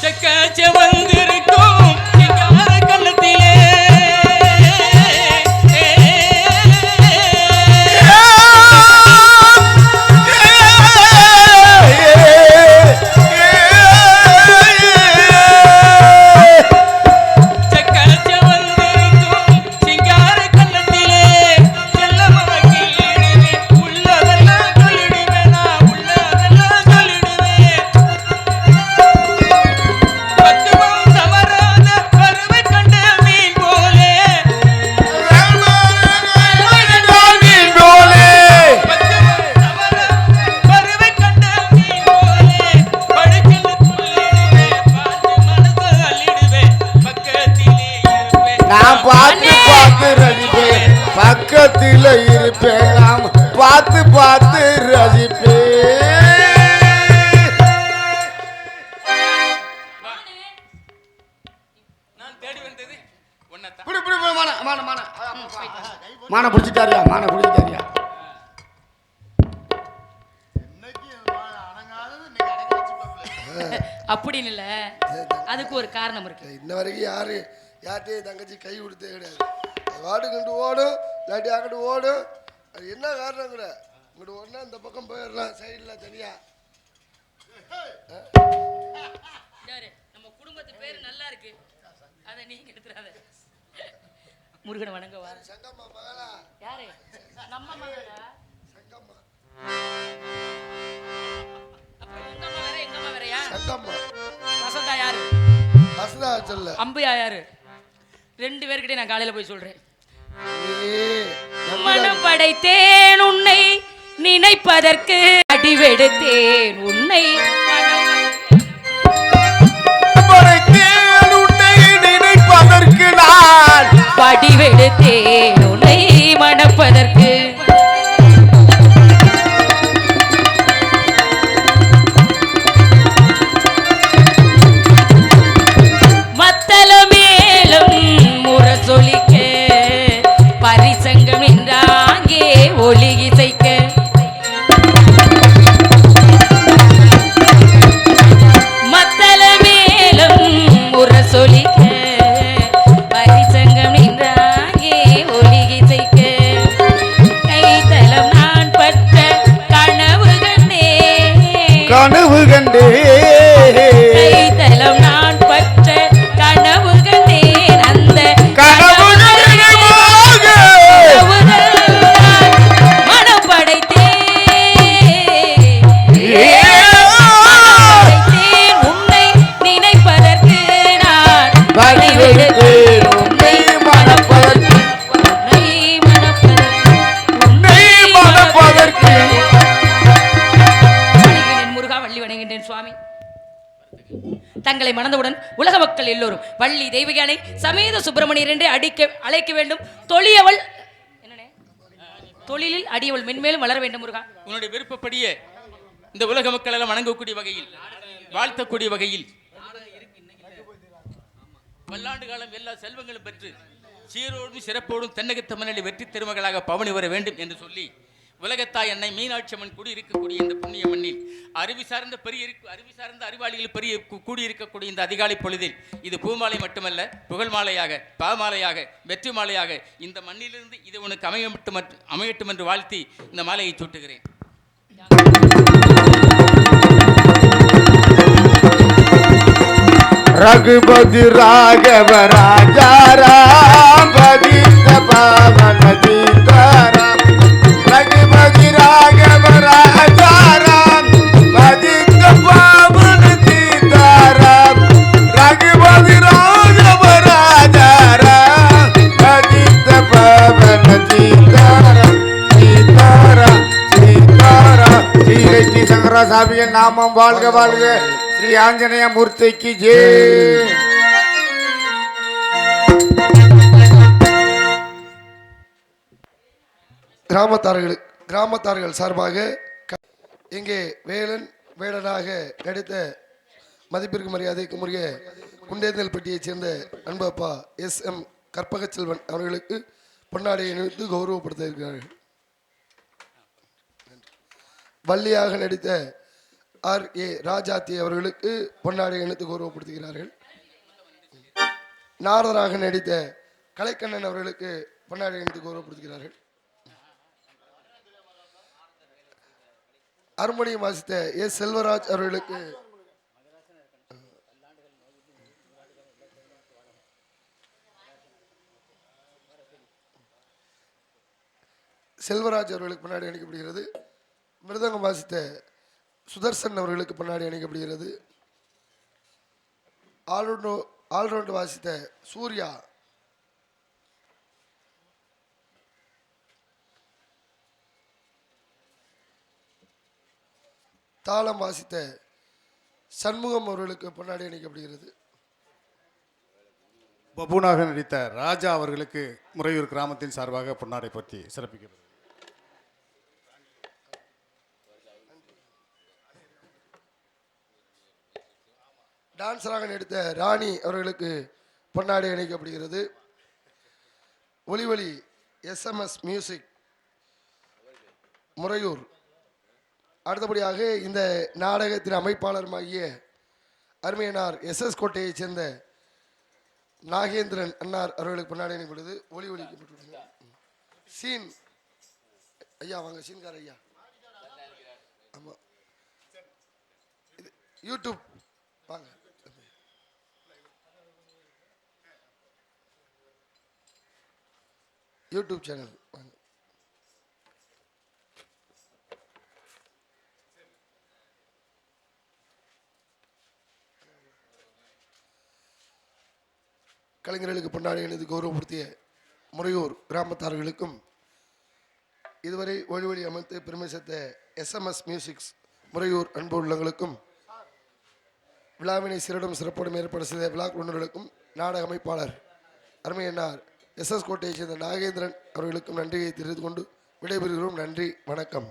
[SPEAKER 1] செக்காச்ச வந்திருக்கும் சிங்கார கன்னத்திலே செக்காச்ச வந்திருக்கும் சிங்கார கன்னத்திலே செல்லமகிழிடுவே உள்ளதெல்லாம் சொல்லிடுவேன் நான் உள்ளதெல்லாம் சொல்லிடுவேன். பத்துவம் தவறாத பருவை கண்ட மீன் போலே பத்துவம் தவறாத பருவை கண்ட மீன் போலே படுக்கில் துள்ளிடுவேன் பார்த்து மனசு அள்ளிடுவேன். பக்கத்திலே இருப்பேன்
[SPEAKER 7] நான் பார்த்து பார்த்து ரசிப்பேன். பக்கத்தில் இருப்பேன் நாம் பார்த்து பார்த்து ரசிப்பேன்.
[SPEAKER 1] நான் தேடி வந்தது உன்னைத்தான்.
[SPEAKER 7] புடி புடி புடி, மான மான மான மான பிடிச்சிட்டாரியா மான பிடிச்சிட்டாரியா.
[SPEAKER 8] அப்படின்னு இல்ல, அதுக்கு ஒரு காரணம் இருக்கு.
[SPEAKER 3] இன்ன வரைக்கும் யார்கிட்டயும் தங்கச்சி கை கொடுத்தே கிடையாது. அது வாட்டுக்கிட்டு ஓடும் இல்லாட்டி அங்கிட்டு ஓடும். அது என்ன காரணம் கூட இங்கிட்டு ஓடனா இந்த பக்கம் போயிடலாம் சைடில் தனியா.
[SPEAKER 8] யாரு நம்ம குடும்பத்து பேரு நல்லா இருக்கு, அத நீங்க எடுத்துறாத. முருகனை வணங்க வா.
[SPEAKER 3] சங்கம்மா மகளா
[SPEAKER 8] யாரு நம்ம மகளா?
[SPEAKER 3] சங்கம்மா
[SPEAKER 8] அப்ப உங்க அம்மா வேற எங்க அம்மா வேறயா?
[SPEAKER 3] சங்கம்மா
[SPEAKER 8] வசந்தா யாரு?
[SPEAKER 3] அசதா சொல்ல
[SPEAKER 8] அம்பியா யாரு? ரெண்டு பேர்கிட்டயும் நான் காலையில போய் சொல்றேன்.
[SPEAKER 3] ஏய்,
[SPEAKER 8] மனம் படைத்தேன் உன்னை நினைப்பதற்கு, அடிவெடுத்தேன் உன்னை
[SPEAKER 7] படைத்தேன் உன்னை நினைப்பதற்கு நான்
[SPEAKER 8] படிவெடுத்தேன் உன்னை மணப்பதற்கு. மத்தள மேலும் முரசொலிக்க பரிசங்கம் என்றாங்கே ஒலி இசைக்க. மத்தள மேலும் முரசொலிக்க பரிசங்கம் என்றாங்கே ஒலி இசைக்க. கைத்தலம் நான் பட்ட கனவு கண்டே,
[SPEAKER 7] கனவு கண்டே
[SPEAKER 8] கைத்தலம் நான் பட்ட கனவு கண்டேன். அந்த
[SPEAKER 7] கனவு நினைவாக
[SPEAKER 8] மனம் படைத்தேன் உன்னை நினைப்பதற்கு நான்
[SPEAKER 7] படிவெடுத்தேன் உன்னை மணப்பதற்கு,
[SPEAKER 8] உன்னை மணப்பதற்கு,
[SPEAKER 7] உன்னை மணப்பதற்கு.
[SPEAKER 8] வணங்குகின்றேன் முருகா, வள்ளி வணங்குகின்றேன் சுவாமி. தங்களை மணந்தவுடன் உலக மக்கள் எல்லோரும் வள்ளி தெய்வயானை சமேத சுப்பிரமணியர் என்று அழைக்க வேண்டும். தொழியவள் என்னனே தொழிலில் அடியவள் மென்மேலும் வளர வேண்டும் முருகா.
[SPEAKER 1] உன்னுடைய விருப்பப்படியே இந்த உலக மக்கள் எல்லாம் வணங்கக்கூடிய வகையில் வாழ்த்தக்கூடிய வகையில் பல்லாண்டு காலம் எல்லா செல்வங்களும் பெற்று சீரோடும் சிறப்போடும் தென்னகத்த மண்ணில் வெற்றி திருமகளாக பவனி வர வேண்டும் என்று சொல்லி உலகத்தாய் அன்னை மீனாட்சி அம்மன் கூடியிருக்கக்கூடிய இந்த புண்ணிய மண்ணில் அறிவு சார்ந்த அறிவாளிகள் பெரிய கூடியிருக்கக்கூடிய இந்த அதிகாலை பொழுதில் இது பூமாலை மட்டுமல்ல புகழ் மாலையாக பாமாலையாக வெற்றி மாலையாக இந்த மண்ணிலிருந்து இது உனக்கு அமையட்டும் என்று வாழ்த்தி இந்த மாலையை சூட்டுகிறேன்.
[SPEAKER 7] रघुपति राघव राजा राम पतित पावन सीताराम। रघुपति राघव राजा राम पतित पावन सीताराम। रघुपति राघव राजा राम पतित पावन सीताराम। நாமம் வாழ்க வாழ்க. ஸ்ரீ ஆஞ்சநேய மூர்த்திக்கு ஜெய்.
[SPEAKER 3] கிராமத்தார்கள் சார்பாக இங்கே வேலனாக நடித்த மதிப்பிற்கு மரியாதைக்கு முறைய குண்டேந்தல்பட்டியைச் சேர்ந்த அன்பு அப்பா SM கற்பகச்செல்வன் அவர்களுக்கு பொன்னாடை அணிவித்து கௌரவப்படுத்த இருக்கிறார்கள். வள்ளியாக நடித்த RA ராஜாத்தி அவர்களுக்கு பொன்னாடை அணிவித்து கௌரவப்படுத்துகிறார்கள். நாரதராக நடித்த கலைக்கண்ணன் அவர்களுக்கு பொன்னாடை அணிவித்து கௌரவப்படுத்துகிறார்கள். அருமணியம் வாசித்த செல்வராஜ் அவர்களுக்கு முன்னாடி அணிக்கப்படுகிறது. மிருதங்கம் வாசித்த சுதர்சன் அவர்களுக்கு முன்னாடி அணிக்கப்படுகிறது. ஆல்ரவுண்ட் வாசித்த சூர்யா, தாளம் வாசித்த சண்முகம் அவர்களுக்கு பொன்னாடி அணிக்கப்படுகிறது.
[SPEAKER 9] பபூனாக நடித்த ராஜா அவர்களுக்கு முறையூர் கிராமத்தின் சார்பாக பொன்னாடை பற்றி சிறப்பிக்கிறது.
[SPEAKER 3] டான்சராக நடித்த ராணி அவர்களுக்கு பொன்னாடை அணிக்கப்படுகிறது. ஒலிவழி SMS மியூசிக் முறையூர். அடுத்தபடியாக இந்த நாடகத்தின் அமைப்பாளருமாகிய அருமையனார் SS கோட்டையைச் சேர்ந்த நாகேந்திரன் அன்னார் அவர்களுக்கு பொன்னாடை அணிக்கப்படுது. ஒலிக்கப்பட்டு சீன் ஐயா வாங்க, சீன்கார் ஐயா. ஆமாம், இது யூடியூப் வாங்க. யூடியூப் சேனல் வாங்க. கலைஞர்களுக்கு பொன்னாடை அணிந்து கௌரவப்படுத்திய முறையூர் கிராமத்தார்களுக்கும் இதுவரை ஒளி அமைத்து பெருமை சேர்த்த SMS மியூசிக்ஸ் முறையூர் அன்பு உள்ளங்களுக்கும் விழாவினை சிறடும் சிறப்போடும் ஏற்பாடு செய்த விழா குழுவினர்களுக்கும் நாடக அமைப்பாளர் அருமையன்னார் SS கோட்டையைச் சேர்ந்த நாகேந்திரன் அவர்களுக்கும் நன்றியை தெரிவித்துக் கொண்டு விடைபெறுகிறோம். நன்றி, வணக்கம்.